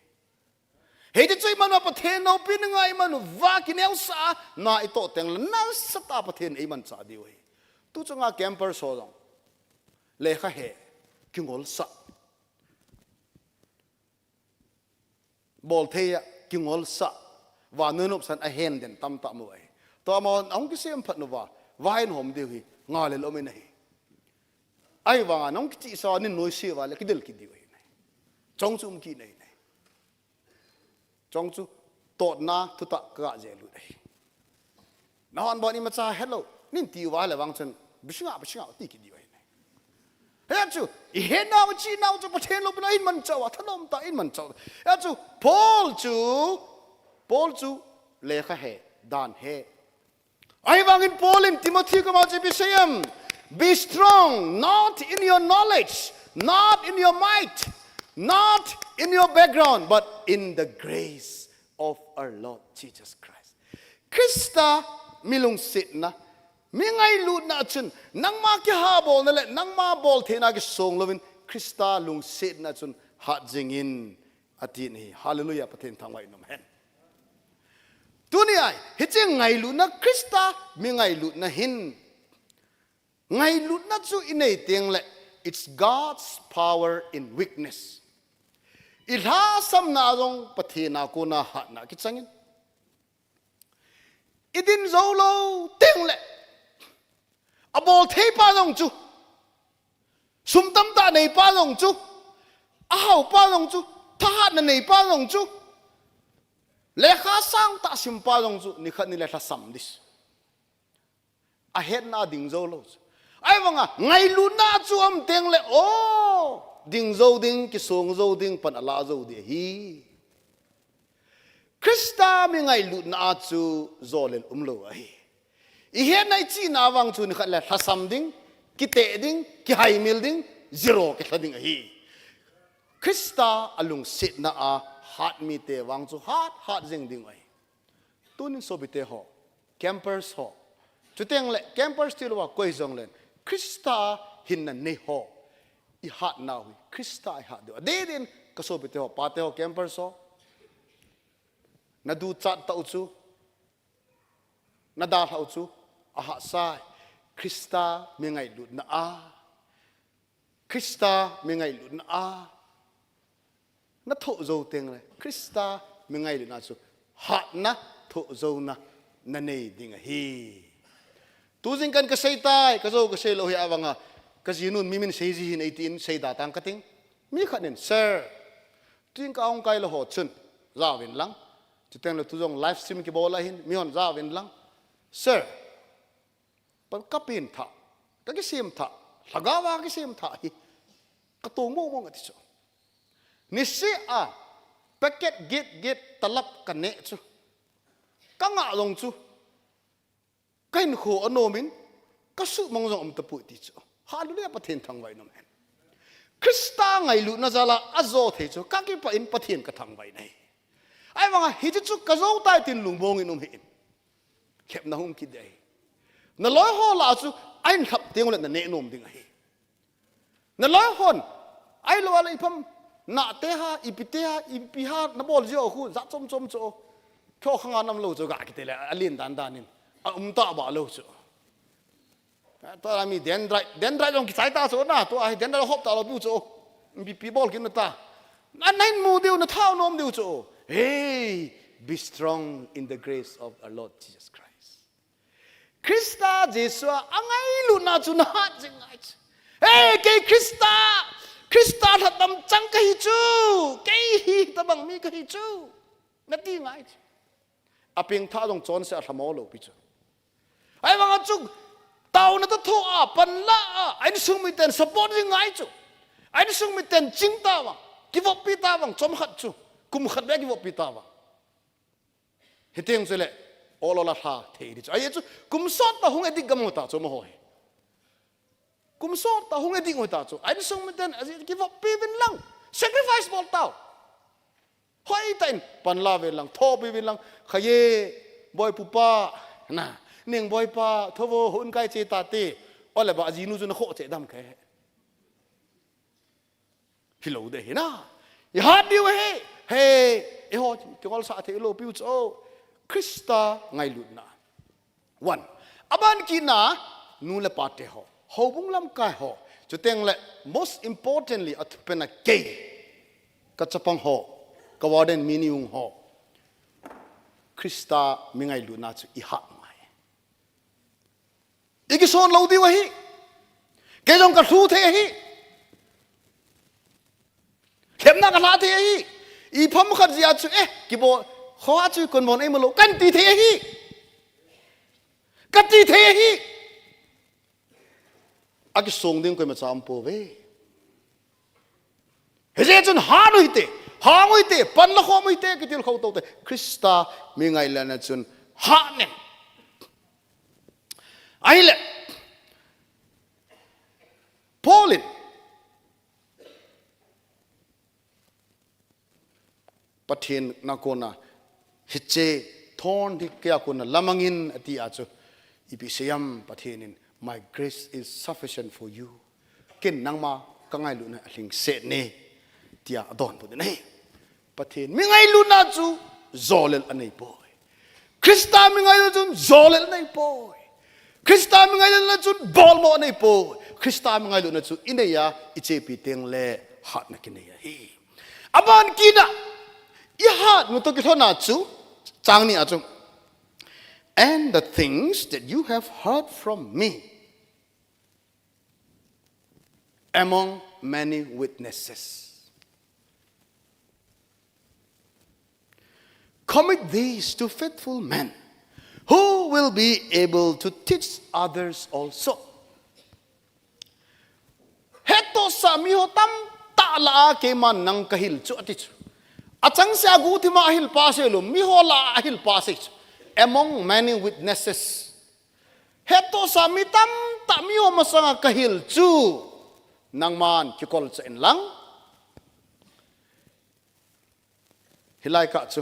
G: he de chui manu pathen no pin ngai manu va kinel sa na ito teng na sta pathen ei man cha di we tu chunga camper so dong lekha he kingol sa bol theya kingol sa wa nunup san a hen den tam ta mo ai to amon ong ki sem phat no wa vain hom de hi nga le lo me nei ai wa nong ki chi so ni noi se wa le kidel ki di we nei chong chum ki nei nei chong chu to na tu ta ka je lu dei na han bo ni ma cha hello nin ti wa le wang chen bishinga ti ki di we nei he chu I he na chi na chu pathen lo na in man chaw thanom ta in man chaw he chu Paul chu le kha he dan he Ay wangin Paul in Timothy ko mga bisayam. Be strong, not in your knowledge, not in your might, not in your background, but in the grace of our Lord Jesus Christ. Krista milung sit na, mingay lut na chun, nang makihabol na le, nang mabol tina kisong lovin, Krista lung sit na chun, hat jingin atin hi. Hallelujah, patin tangway naman. Tunay, hiting ngay lut na Krista, mingay lut na hin. Ngay lut na chu inay ting le, it's God's power in weakness. Ilhasam na adong patina ko na hat na kitsangin. Idin zolo ting le. Abol te pa dong chu. Sumtam ta nei pa dong chu. Ahaw pa dong chu. Tahat na nei pa dong chu. Lekha sang ta sim pa dong chu. Nikhat ni lekha sam dis. Ahead na ding zolo. Ay mga ngay luna chu am ting le. Oh. Ding zo ding kisong zo ding panala zo di hi. Krista mi ngay lut na chu zolel umlo hi. Ihe na chi na wang chu ni khala hasam ding kite ding ki hai mil ding zero ke ding hi. Krista alung sit na a hat mi te wang chu hat jing ding ai. Tunin sobite ho campers ho. Chuteng le campers tilwa koi jong len. Krista hin na ne ho. I hat now, Krista I hat do. They din kasobite ho, Pate ho campers ho. Nadu chat ta utsu. Nadal ha utsu. Aha sai. Krista mingay lut na a. Krista mingay lut na a. Na tho zo teng le. Krista mingay lut na su. Hat na tho zo na nanay ding hi. Tuzing kan kasay tay, kazo kasay lo hi awanga. Kasi yun mimin sayzihin 18 say datang kating mi khanin sir tin ka ong kai lo ho chun zawin lang chuteng lo tuzong live stream ki bola hin mi hon zawin lang sir pan kapin tha ka ki sim tha lagawa ki sim tha hi katung mo mo ngati so ni si a packet get talap ka ne chu ka nga long chu kain kho anomin kasu mong jong tapu ti chu. Hallelujah patin thangway naman. Krista ngay lut na zala azo the chu kaki pa in patin ka thangway nei. Ay mga hiti chu kazo tay tin lungbong inum hin. Khep na hum kidai. Na loy ho la chu ain khap ting le na ne nom ding hi. Na loy hon ai lo ala ipam na te ha ipite ha ipiha na bol jo khu za chom cho. Kho khanga nam lo chu ga ki te le alin dan danin. Ta ba lo chu. Tao mi dendrai dong kisai ta so na to ai dendrai hop ta lo bu cho bi people kin ta nan nain mu deu na thao nom deu cho hey be strong in the grace of our Lord Jesus Christ. Krista Jesu angai lu na chu na jing ai hey ke Krista thatam chang ka hi chu ke hi ta bang mi ka hi chu na ti ngai aping tha dong chon se thamo lo pi chu ai wang chu tao na to tho a pan la a ai sung mi ten support ring ai chu ai sung mi ten ching ta wa give up pi ta wang chom khat chu kum khat be give up pi ta wa hiteng sele olola tha thei ri chu ai chu kum sot ta hung edik gam ta chu mo hoi kum sot ta hung edik ta chu ai sung mi ten give up pi vin lang sacrifice bol tao hoi tain pan la ve lang tho pi vin lang khaye boy pupa na ning boy pa thovo hun kai che ta te ole ba jinu jun kho che dam khe hilo de hina ya hat diu he e ho ti ol sa the lo piu cho Krista ngai lut na one aban ki na nu le Pate ho hobung lam kai ho chuteng le most importantly at pena ke ka chapang ho ka warden miniung ho Krista mingai lut na chu I ha Iki son lo di wahi. Ke jong ka thu the hi. Khem na ka la the hi. I pham khat zia chu ki bo kho chu kon bon em lo kan ti the hi. Ka ti the hi. Aki song ding ko ma cham po ve. He je chun ha no hite. Ha ngoi te pan la kho moi te ki til kho to te. Krista mi ngai la na chun ha ne. ไอ้เละพอลินประเทศนักคนน่ะฮิตเจทอนที่เกี่ยวกับละมังอินอดีอาจูอีพิเซียมประเทศนิน My grace is sufficient for you กินนังมาก็ไงลุนะลิงเสเน่ที่อาดอนปุ่นนี่ประเทศมิไงลุนะจูโจเลลอันนี้บ่อยคริสต์มิไงลุจูโจเลลอันนี้บ่อยคริสต์มิไงลุนะจูบอลโมอันนี้บ่อยคริสต์มิไงลุนะจูอินเดียอิเจปิเตงเล่หัดนักอินเดียฮีอาบานกินะอีหัดมุตุกิโทนาจูจางนี่อาจู and the things that you have heard from me among many witnesses commit these to faithful men who will be able to teach others also heto sami hotam ta'la ke man nang kahil chu ati achang sia gu thima ahil pa se lum mi hola ahil pa se among many witnesses heto sami tam ta mi ho masanga kahil chu nang man kikol sa inlang hilai ka chu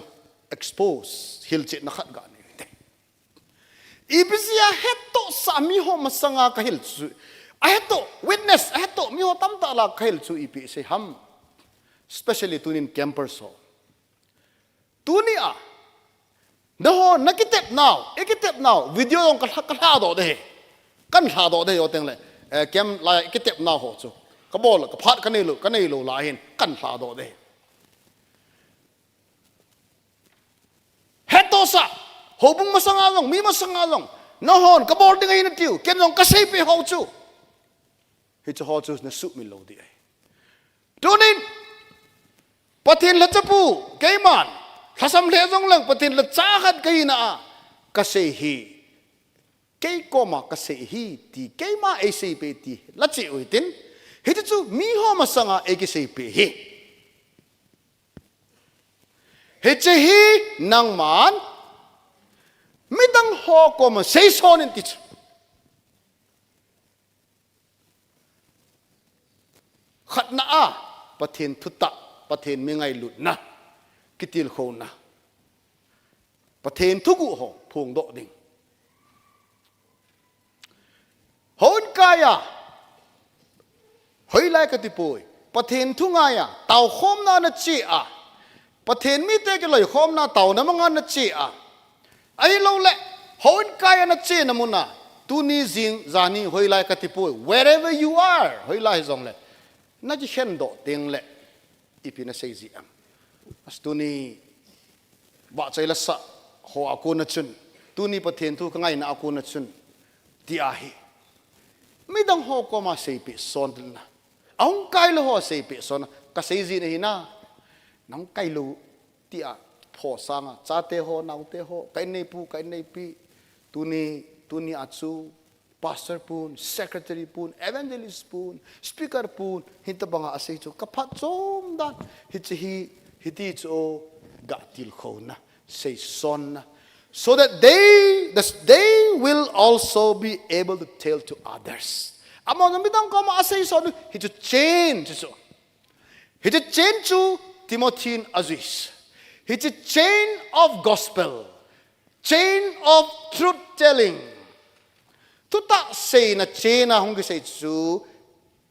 G: expose hil chi na khat ga ni te ibisia heto sami ho masanga kahil chu aheto witness aheto mi ho tam ta la kahil chu ipi se ham especially tunin campers ho tunia no nakitep now video yung kalha do de kan ha do de yo teng le kem la kitep now ho chu ka bol ka phat kanei lo la hin kan ha do de hetosa hobung masangalong mi masangalong no hon ka bol ding hin tiu ken long ka sei pe ho chu hi chu ho chu na su mi lo di ai tunin pathin la chapu keiman hasam le jong lang patin la chahat kai na ka se hi kei koma ka se hi ti kei ma e se pe ti la chi uitin hi chu mi ho ma sanga e ki se pe hi he che hi nang man mi dang ho ko ma se son in ti khat na a patin thuta patin mi ngai lut na kitil khona pathen thugu ho phung do ding hon kaya hoi lai ka ti poi pathen thunga ya taw khom na na chi a pathen mi te ke loi khom na taw na manga na chi a ai lo le hon kaya na chi na muna tu ni jing zani hoi lai ka ti poi wherever you are hoi lai zong le na ji hen do ding le ipina sei ji am astuni ba chaila sa ho akuna chun tuni pathen thu kangai na akuna chun ti ahi midang ho ko ma sei pe son na aung kai lo ho sei pe son ka sei ji nei na nang kai lo ti a pho sanga cha te ho nau te ho kai nei pi tuni achu pastor pun secretary pun evangelist pun speaker pun hintabanga asei chu ka phat chom dan hiti cho gatil khona say son so that they will also be able to tell to others among midang ko ma say son he to change to Timothy Aziz he to chain of gospel chain of truth telling tuta say na chain na hong say chu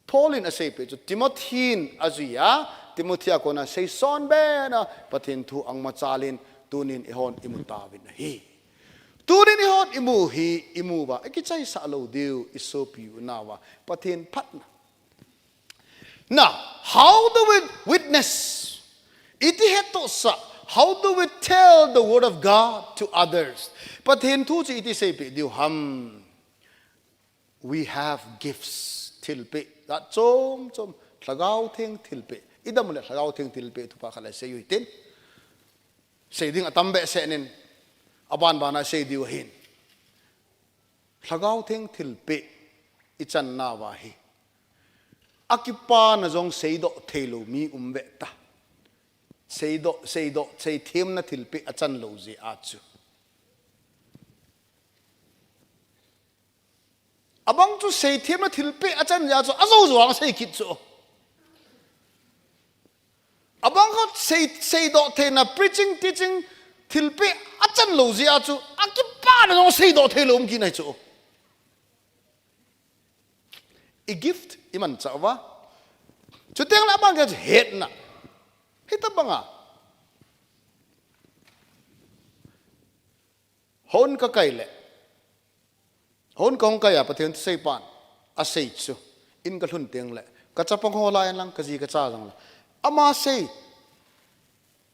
G: Paulin a say pe chu Timothy Azia Timothy ako na say son be na patin thu ang machalin tunin ihon imutawin na hi tunin ihon imu ba ikichay sa alo diu isopi unawa patin pat na now how do we witness iti heto sa how do we tell the word of God to others patin thu chi iti say pe diu ham we have gifts tilpe that chom lagaw thing tilpe idam le lagaw thing tilpe tu pa khala se yuitin se ding atambe se nin aban bana se diu hin lagaw thing tilpe ichan na wa hi akipa na jong seido thelo mi umbe ta seido sei them na tilpe achan lo je achu abang chu sei thiam na thil pe achan ya chu azo zuang sei kit chu abang ko sei do the na preaching teaching thil pe achan lo zia chu akipa na no sei do the lom ki nai chu a gift iman chawa chu teng la bang ke het na hita banga hon ka kai le hon kong kai a pathian sei pan a sei chu in ka hlun teng le ka chapang ho la lang ka ji ka cha jang la ama sei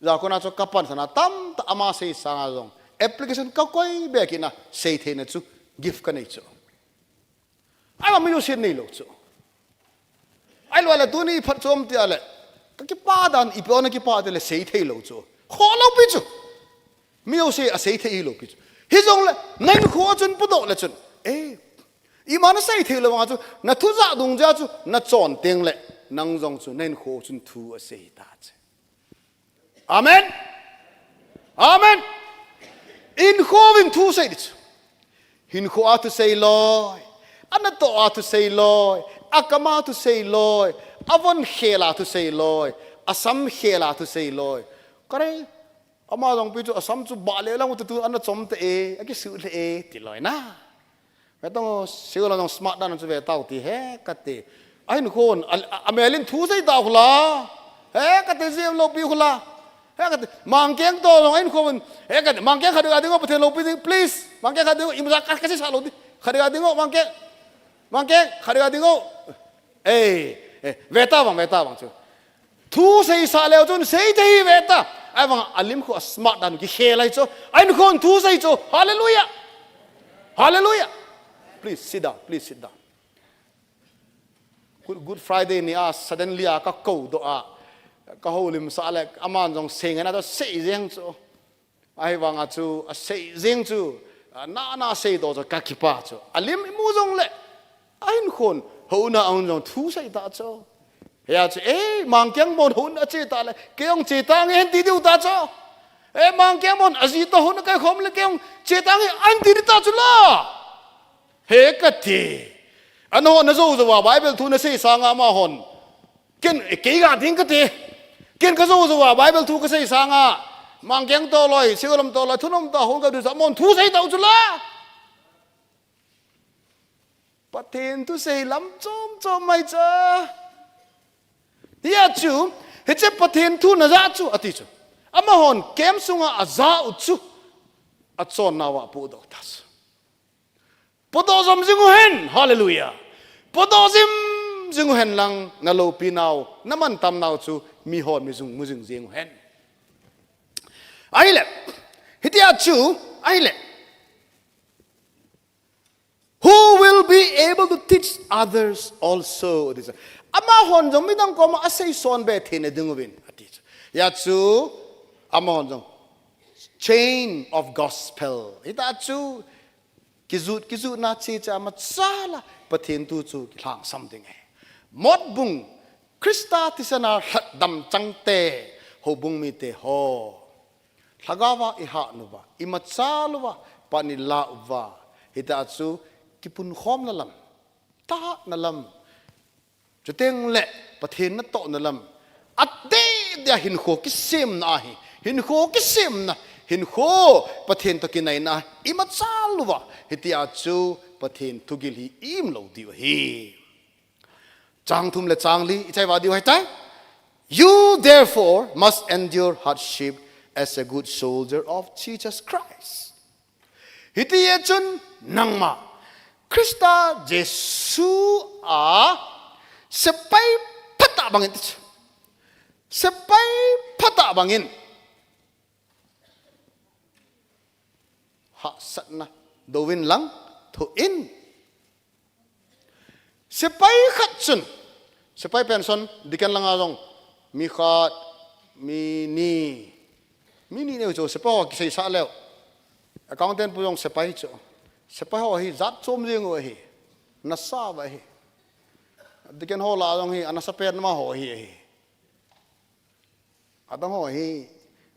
G: za ko na cho kapan sana tam ta ama sei sanga jong application ka koi be ki na sei the na chu gift ka nei chu ai ma mi yo sen nei lo chu ai lo la tu ni phat chom ti ale ka ki pa dan I pe na ki pa de le sei the lo chu kho lo pi chu mi yo sei a sei the lo pi chu hi jong le nai kho chun pu do le chun I mana sei the lo wa chu na thu za dung ja chu na chon teng le nang jong chu nai kho chun thu a sei ta che amen amen in khoving thu sei dich hin kho a tu sei loi anato a tu sei loi akama tu sei loi avon khela tu sei loi asam khela tu sei loi kare ama jong pi chu asam chu ba le lang tu ana chom te a ki su le ti loi na ve tong siu la jong smart dan chu ve tau ti he ka te ai nu khon amelin thu sei da khula he ka te zem lo pi khula he ka te mang keng to long ai nu khon he ka mang keng khadu ga dingo pathe lo pi please mang keng khadu imza ka ka sa lo di khadu ga dingo mang keng khadu ga dingo ve ta bang chu thu sei sa leo chun sei dei ve ta ai bang alim khu smart dan ki khelai chu ai nu khon thu sei chu hallelujah hallelujah please sit down good Friday ni suddenly ka ko do ka holim sa le aman jong seng na to sei jeng chu ai wang chu sei jeng chu na sei do ka ki pa chu alim mu jong le ai nu khon ho na ang jong thu sei ta chu ya chu mang kyang bon hun a che ta le keong che ta nge ti du ta chu mang kyang bon aji to hun ka khom le keong che ta nge an ti ta chu la he ka ti ano na zo zo wa bible thu na sei sanga ma hon ken ke ga ding ka ti ken ka zo zo wa bible thu ka sei sanga mang kyang to loi siulam to la thunom ta hon ka du sa mon thu sei ta chu la pathen tu sei lam chom mai cha ya chu he che pathen thu na za chu ati chu ama hon kem sunga aza u chu a chon na wa pu do tas podo zam jingu hen hallelujah podo zim jingu hen lang na lo pi naw naman tam naw chu mi hon mi jung jingu hen ai le hitia chu ai le who will be able to teach others also this ama hon jong midang ko ma asai son be thine dingwin ati ya chu ama hon jong chain of gospel ita chu kizut na chi cha ma sala pathin tu chu thang something Motbung Krista tisana dam changte hobung mi te ho thagawa I ha nuwa imatsalwa panila wa ita chu kipun khom na lam ta na lam chuteng le pathin na to na lam ate dia hin kho ki sem na hi hin kho ki sem na hin kho pathin to kinai na imatsalwa hitia chu pathin thugil hi im lo diu hi chang thum le chang li ichai wa diu hai ta you therefore must endure hardship as a good soldier of Jesus Christ hitia chun nangma Krista Jesu sepai phata bangin sepai phata bangin ha satna dowin lang to in sepai khatsun sepai pension dikan lang along mi khat mi ni ne jo sepai ki sa leo accountant pu yong sepai cho sepai ho hi zat chom jing o hi na sa ba hi dikan ho la long hi anasa pen ma ho hi adang ho hi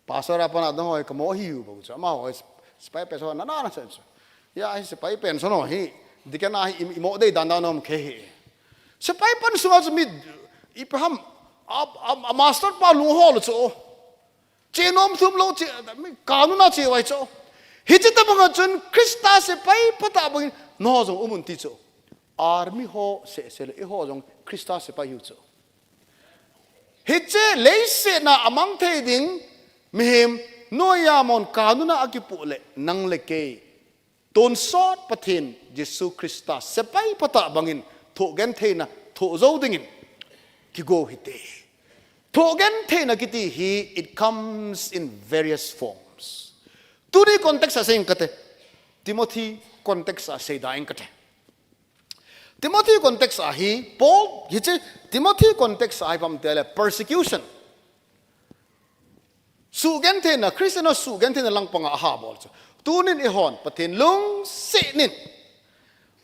G: pastor apa na adang ho ka mo hi u ba cha ma ho sepai pension na na sa ya sepai pension ho hi dikan a imo dei dan dan nom khe se pai pan sunga chumi ipaham a master pa lu hol cho che nom thum lo che kanuna che wai cho hijita banga chun krista se pai pata bang no jong umun ti cho army ho se se le ho jong krista se pai hu cho hiche leise na amang the ding mihem noya mon kanuna akipu le nang le ke ton sot pathin jesu krista se pai pata bangin tho gen the na tho zo dingin ki go hite tho gen the na kiti hi it comes in various forms tu di context sa sing kate Timothy context sa sei daing kate Timothy context a hi Paul hiche Timothy context ai pam tele persecution su gen the na Christian no su gen the na lang panga ha bol tunin ihon patin lung sinin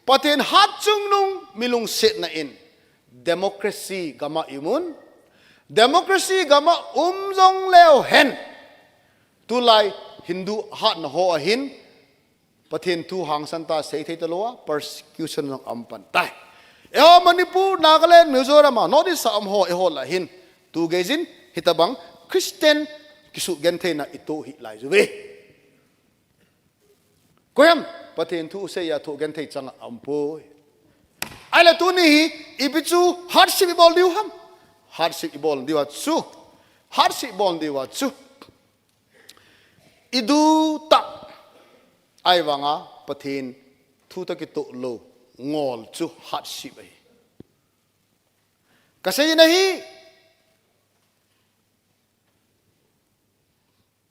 G: patin hat chung nung milung sit na in democracy gama imun democracy gama umjong leo hen tulai Hindu hat na ho hin pathin tu hang santa sei thei taloa persecution ng ampan tai eo Manipur Nagaland Mizoram no di sa am ho e ho la hin tu gejin hitabang Christian kisu gen the na ito hi lai juwe koyam pathin tu se ya to gen the chang ampo ai la tu ni ibichu hardship bol diu ham hardship bol diwa chu hardship bol diwa chu idu tak ai wanga pathin thu ta ki to lo ngol chu hardship ai kasai nahi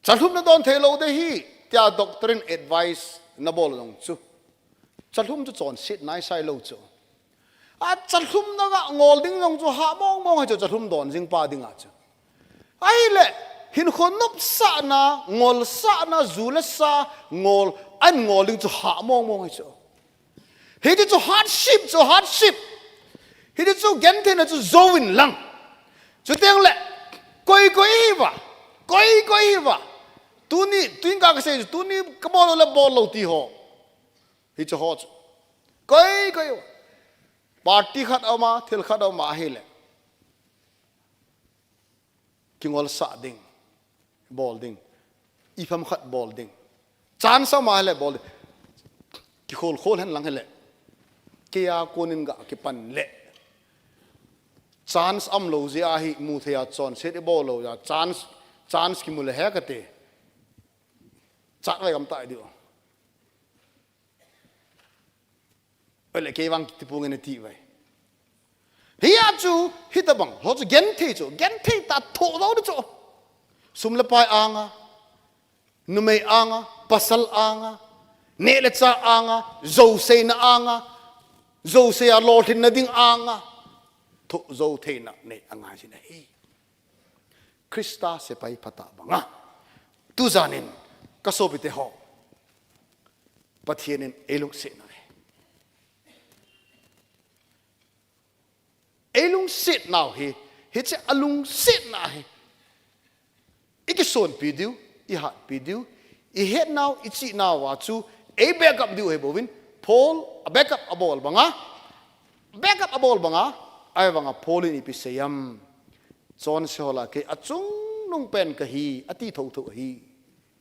G: chalhum na don thelo de hi tia doctrine advice na bol long chu chalhum chu chon sit nai sai lo chu a chalhum na ga ngol ding long chu ha mong mong ha chu chalhum don jing pa ding a chu ai le hin khonop sa na ngol sa na zula sa ngol an ngol ding chu ha mong mong ha chu he di chu hardship he di chu gen the na chu zoin lang chu teng le koi ba tuni tuing ka se tuni kamolo le bol lo ti ho hi chu ho koi party khat ama thil khat ama hi le kingol sa ding bol ding ifam khat bol ding chan sa ma le bol ki khol hen lang hele kia konin ga ki pan le chance am lo zia hi mu thea chon se bol lo ya chance ki mule he ka te chat vai gam tai dio ole ke wang ti pung ne ti vai hiya chu hitabang ho chu gen the ta tho do chu sum le pai anga numei anga pasal anga ne le cha anga zo se na anga zo se a lo thin na ding anga tho zo the na ne anga ji na hi Krista se pai phata banga tu zanin kasobite ho pathienin elung se na elung sit now he che alung sit na he ikison pidiu I hat pidiu I het now ichi now wa chu a backup diu he bovin Paul a backup abol banga ai wanga Paul ni pisayam chon sola ke achung nung pen ka hi ati tho hi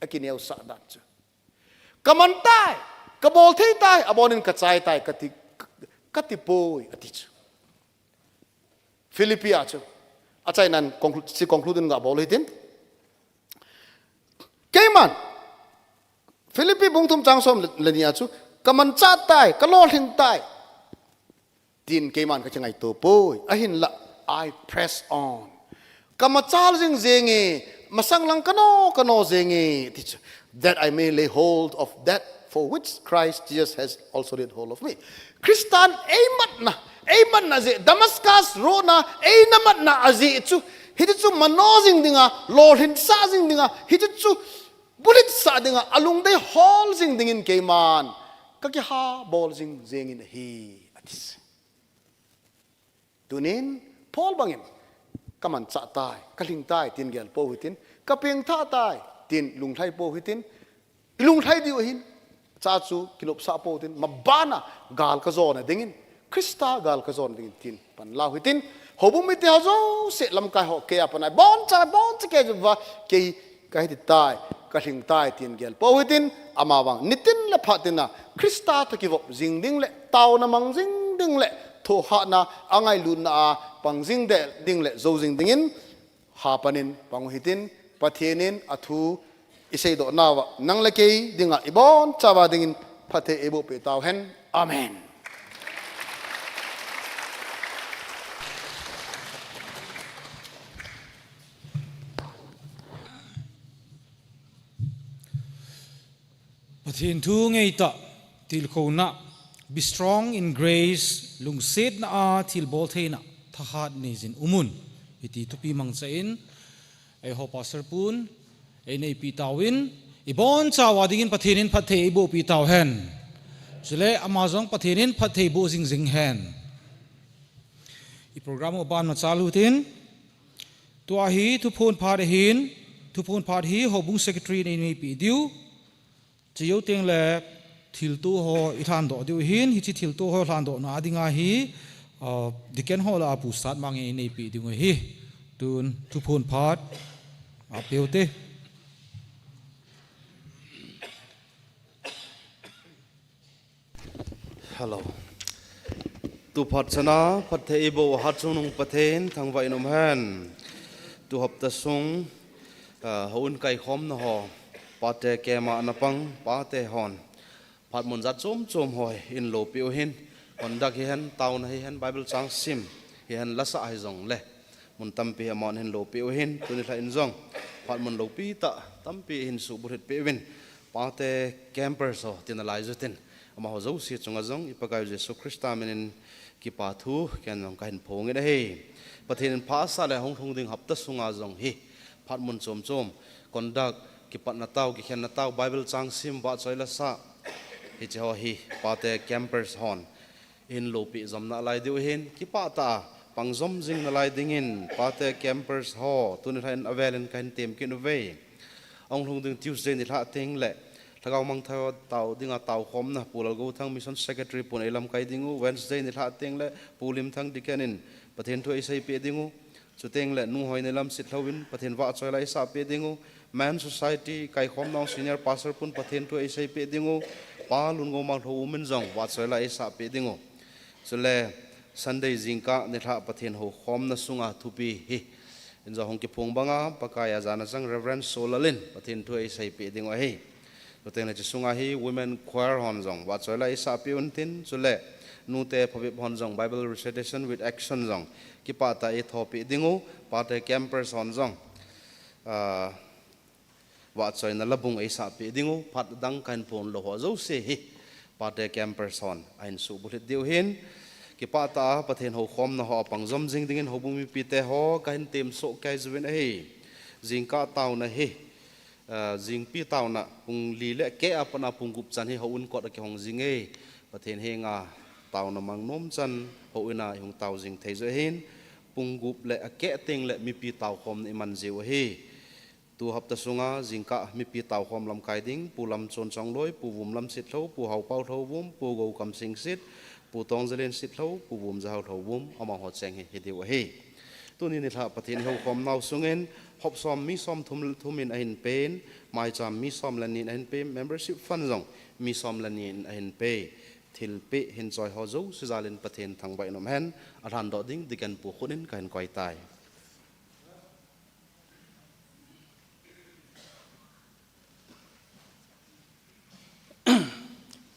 G: akineu sa dat chu kaman tai ka bol thei tai abonin ka chai tai kati poi ati chu Philippia chu achai nan conclude nga bol hitin Kaiman Philippi bungtum changsom lenia chu kaman cha tai kalol hin tai tin kaiman ka changai to poi ahin la I press on kamachal jing zenge masang lang kano zenge that I may lay hold of that for which Christ Jesus has also laid hold of me Christian aimat na ze Damascus rona ai namat na azi chu hitu manozing dinga lord hin sa jing dinga hitu bulit sa dinga alung dai hol jing dingin kaiman kaki ha bol jing zengin hi atis tunin Paul bangin kaman cha tai kaling tai tin gel po hitin kapeng tha tai tin lung thai po hitin lung thai diu hin cha chu kilop sa po tin mabana gal ka zon dingin Krista gal ka zon dingin tin pan lau hitin hobum mi te hazo se lam kai ho ke apana bon cha ke wa ke kai ti tai ka hing tai tin gel po hitin amawang nitin le phatina Krista ta ki vop jing ding le taw na mang jing ding le tho ha na angai lu na pang jing de ding le zo jing dingin ha panin pang hitin pathenin athu isei do nawa nang le ke dinga ibon chawa dingin phathe ebo pe taw hen amen
B: Pathin thu ngei ta til kho na be strong in grace lung set na a til bol theina thahat ne jin umun iti tupi mang cha in ai ho pastor pun ai nei pi tawin ibon chawa dingin pathinin phathe ibo pi taw hen chule amazong pathinin phathe bo jing jing hen I program oban ma chalu tin to a hi thu phun phar hi hobung secretary nei pi diu chiyo teng le thil tu ho I than do diu hin hi chi thil tu ho than do na adinga hi diken ho la pu sat mang e nei pi diu hi tun thu phun phat a peute
C: hello tu phat chana pathe ibo hat chunung pathen thangwai nom han tu hop ta sung houn kai khom na ho Pate kema napang Pate hon phat mun zat chom hoi in lo piu hin on dak hi han taun hi han Bible chang sim hi han lasa ai zong le mun tampi amon hin lo piu hin tuni tha in zong phat mun lo pi ta tampi hin su buret pe win Pate camper so tinalai zutin ama ho zo si chunga zong ipakai Jesu Krista menin ki pa thu ken nong kain phong nge he pathin pha sa le hong thong ding hap ta sunga zong hi phat mun chom kondak ki pat na tau ki khen na tau Bible chang sim ba choila sa hi chaw hi Pate campers hon in lo pi zom na lai deu hin ki pa ta pang zom jing na lai dingin Pate campers ho tun thain avelen kan tem kin ve ong thong ding Tuesday ni tha ting le thagaw mang thaw tau dinga tau khom na pulal go thang mission secretary pun elam kai dingu Wednesday ni tha ting le pulim thang dikanin pathen thu isai pe dingu chuteng le nu hoi nelam Sitlhouin pathen wa choila isa pe dingu Man Society kai khom nong senior pastor pun pathen tu isai pe dingu pa lun go mang tho umen jong wa choila isa pe dingu chule Sunday jingka ni tha pathen ho khom na sunga thupi hi in za hong ki phong banga pakaya jana sang Reverend Solalin pathen tu isai pe dingu hi chuteng na sunga hi women choir hon jong wa choila isa pe untin chule nu te phabi hon jong Bible recitation with action jong ki pa ta e thopi dingu Pate campers hon jong wa choi na labung ai sa pe dingu phat dang kan pon lo ho zo se hi Pate campers hon ain su bulit diu hin ki pa ta pathen ho khom na ho pang zom jing dingin ho bumi pi te ho kan tem so kai zuin hi jing ka taw na hi jing pi taw na pung li le ke apana pung gup chan hi ho un ko da ke hong jing e pathen he nga taw na mang nom chan ho ina hong taw jing thei zo hin pung gup le ke teng le mi pi taw khom ni man jiu hi tu hap ta sunga jingka mi pi taw khom lam kai ding pu lam chon chong loi pu vum lam Sitlhou pu hau pau tho vum pu go kam sing sit pu tong zelen Sitlhou pu vum za hau tho vum ama ho cheng hi diu hi tu ni tha pathin ho khom nau sungen hop som mi som thumin ahin pen mai cham mi som lan nin ahin pe membership fund jong mi som lan nin ahin pe thil pe hin choi ho zo sizalin pathin thang bai nom hen athan do ding dikan pu khunin kan koi tai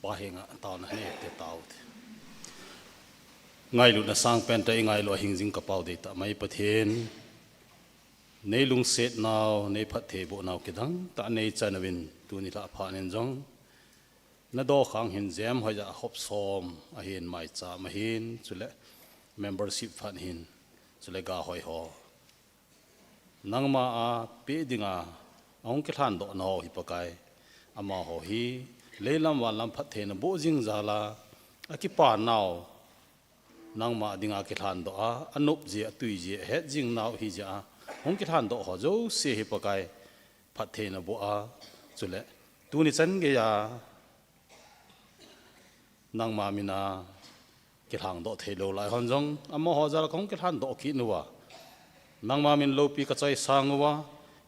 H: pahinga taw na ne te taw ngai lu na sang pen te ngai lo hing jing ka pau de ta mai pathen nei lung set naw nei phat the bo naw kedang ta nei chanawin tu ni la pha nen jong na do khang hin jam hoja hop som a hin mai cha ma hin chule membership fan hin chule ga hoi ho nangma a pe dinga ong ke than do no hi pakai ama ho hi leilam wan lam phat the na bo jing zala akipa naw nangma dinga ke than do a anup je atui je het jing naw hi ja hong ke than do ho zo se hi pakai phat the na bo a chule tu ni chan ge ya nang ma mina ki hang do thei lo lai hon jong amo ho jal kong ki han do ki nuwa nang ma min lo pi ka chai sangwa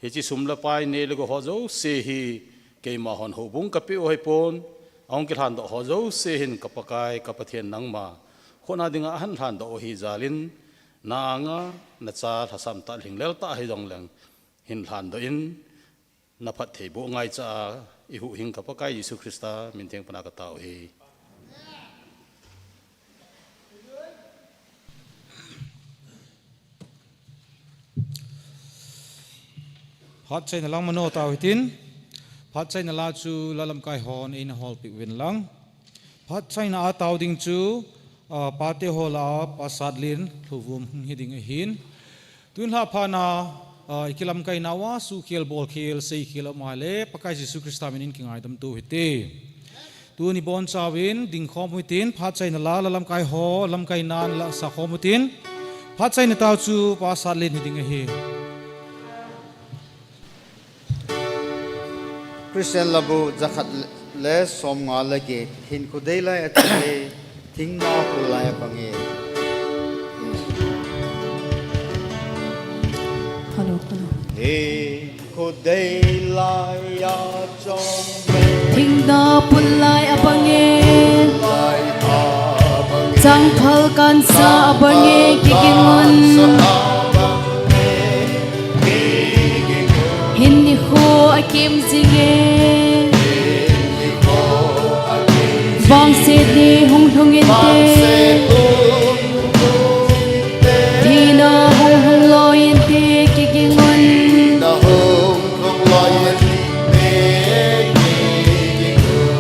H: he chi sumla pai ne le go ho zo se hi ke ma hon ho bung ka pi o he pon ong ki han do ho zo se hin ka pakai ka pathian nang ma khona dinga han han do hi zalin na nga na cha thasam ta hinglel ta hi jong leng hin han do in na phat thei bo ngai cha i hu hing ka pakai Yesu Krista min theng pana ka tau hi
B: Hot say na lang mano tao hitin. Hot say na la chu lalam kai hon in hall pi win lang. Hot say na tao ding chu Pate hola pasadlin thuvum hiding a hin. Tun ha pa na ikilam kai nawa su kiel bol kiel sei kiel male pakai Jesu Krista minin kingai dam tu hiti. Tu ni bon chawin ding khom hitin phat say na la lalam kai ho lam kai nan la sa khom hitin. Phat say na tao chu pasadlin hiding a hin.
I: Christian labu zakat le som nga lagi hin ku dei lai athe thing na ku lai pange
A: Hello.
I: he ku dei lai ya chom me
A: Thing da pun lai abange
I: lai ha pange
A: Chang phal kan sa abange kikingon Hin ni kho akim zinge Bang se di hong hong in te Di na hong hong lo in te kikingon
I: na hom hom lai me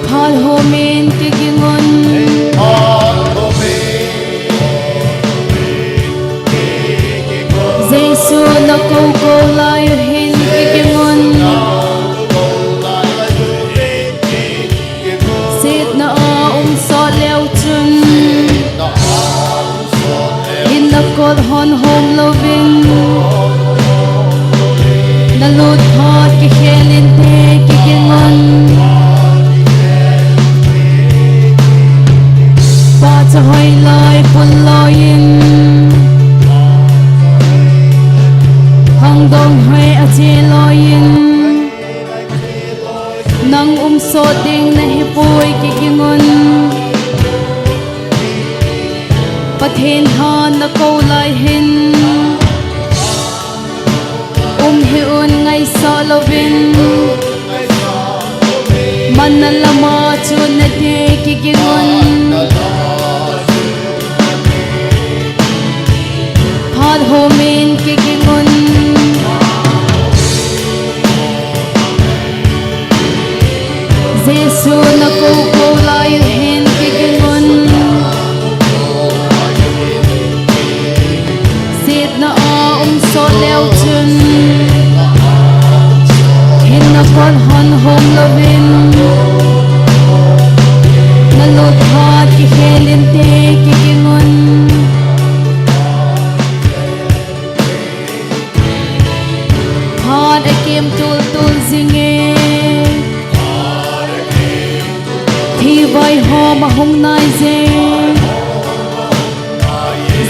A: Phal ho min kikingon Jesu na ko lai hin kikingon Sit na so leo chun Hin na kod hon hom lovin Na lut hot ki khelin te kikingon Pa cha hoi lai pun loin Hang dong hoi a che loin Nang so ding na hipoi kikingon Pathen han na ko lai hin Hi un ngai so lovin Man na lama chun na te kikingon Had ho min kikingon Jesu na ko lai hin kikingon Sit na so leo chun Hin na kon hon hom lovin Na lut hat ki khelin te kikingon Had akim tul zinge Thi vai ho ma hong nai ze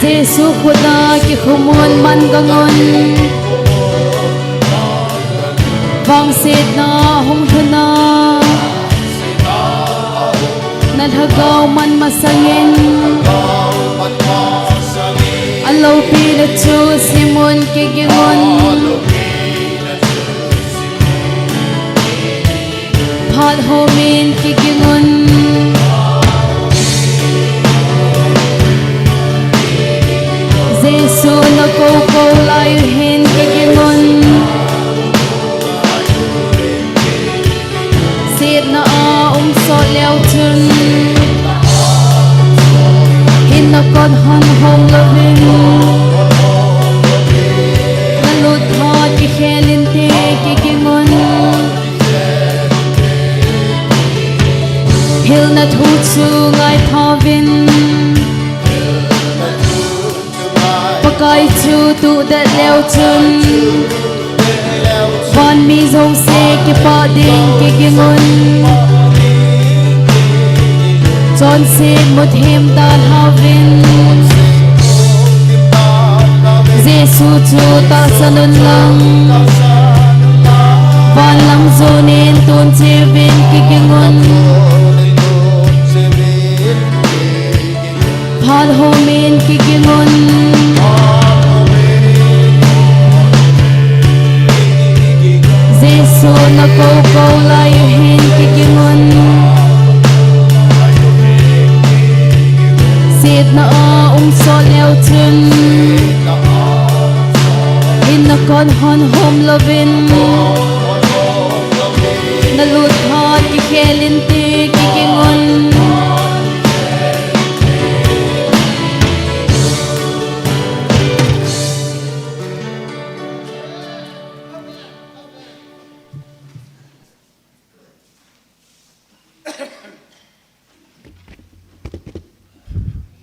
A: Jesu khuda ki khumon man gangon Vang sit na hong thuna Nan hagaw man masangin Alaw pila chu simon kigingon Phat homin kigingon Jesu na ko lai hin kigingon Sit na so leo chun Hin na kon hon hong lovin Na lut hat ki khelin te kigingon Hil na thu chu ngai thavin Pakai chu tu da leo chun Van mi zong se ki pa ding kigingon John said một hem ta havin Giêsu chu ta sa nun lang Van lang zo nen tun che vin kikingon Phal ho men kikingon Giêsu na câu câu lai hen kikingon Siết na so leo chân In na con hon hom lovin Na lut hot ki khelin ti kikingon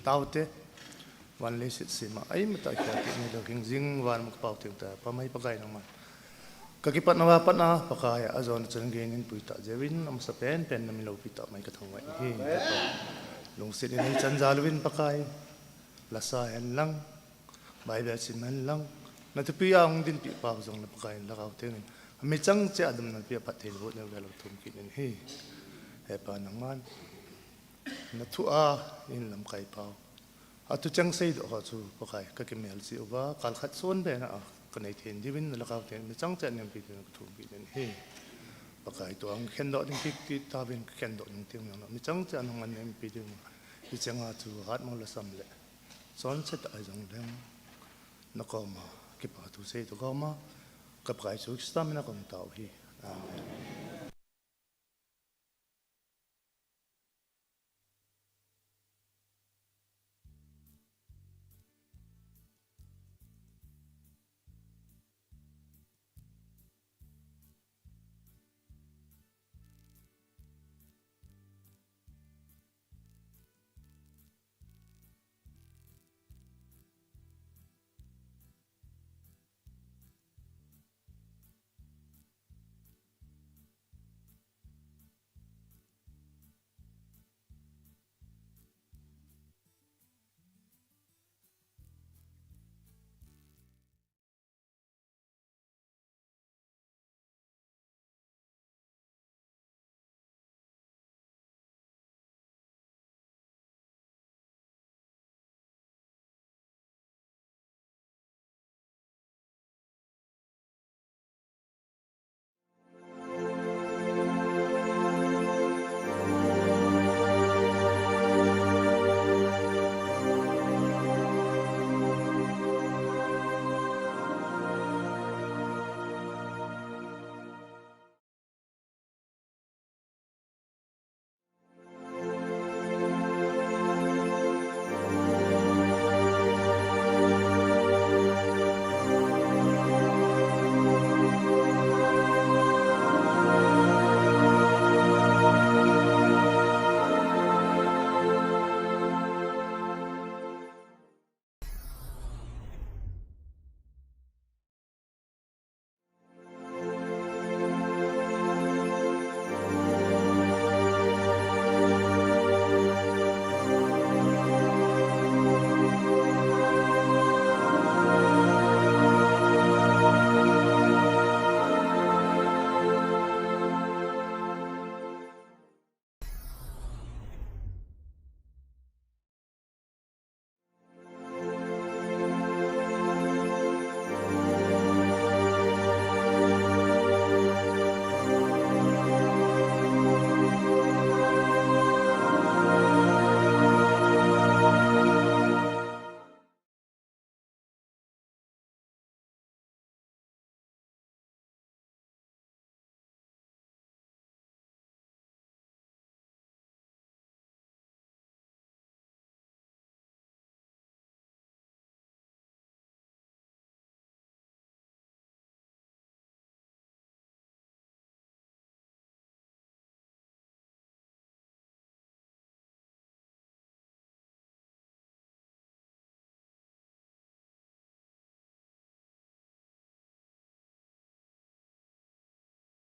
J: Taute wan le sit sima ai mata kya ni lo king jing wan mak pau ting ta pa mai pagai nang man ka ki pat na pakaya azon chen gen in puita jewin am sa pen pen nam lo pita mai ka thang wai hi long sit ni chan jalwin pakai lasa hen lang bai ba sin man lang na tu pi ang din pi pa zong na pakai la ka teng mi chang che adam na pi pat thel bo na ga lo thum ki nin hi he pa nang man na tu a in lam kai pau a tu chang sei do ha chu pakai ka ke mel si uba kal khat son be na ka nei then diwin la ka ten mi chang chen nem pi tu thum pi den he pakai to ang khen do ding ki ta ben khen do ding ting na mi chang chen ang nem pi du mi chang a chu hat mo la sam le son set a jong lem na ko ma ki pa tu sei to ko ma ka pakai chu stamina kom tau hi amen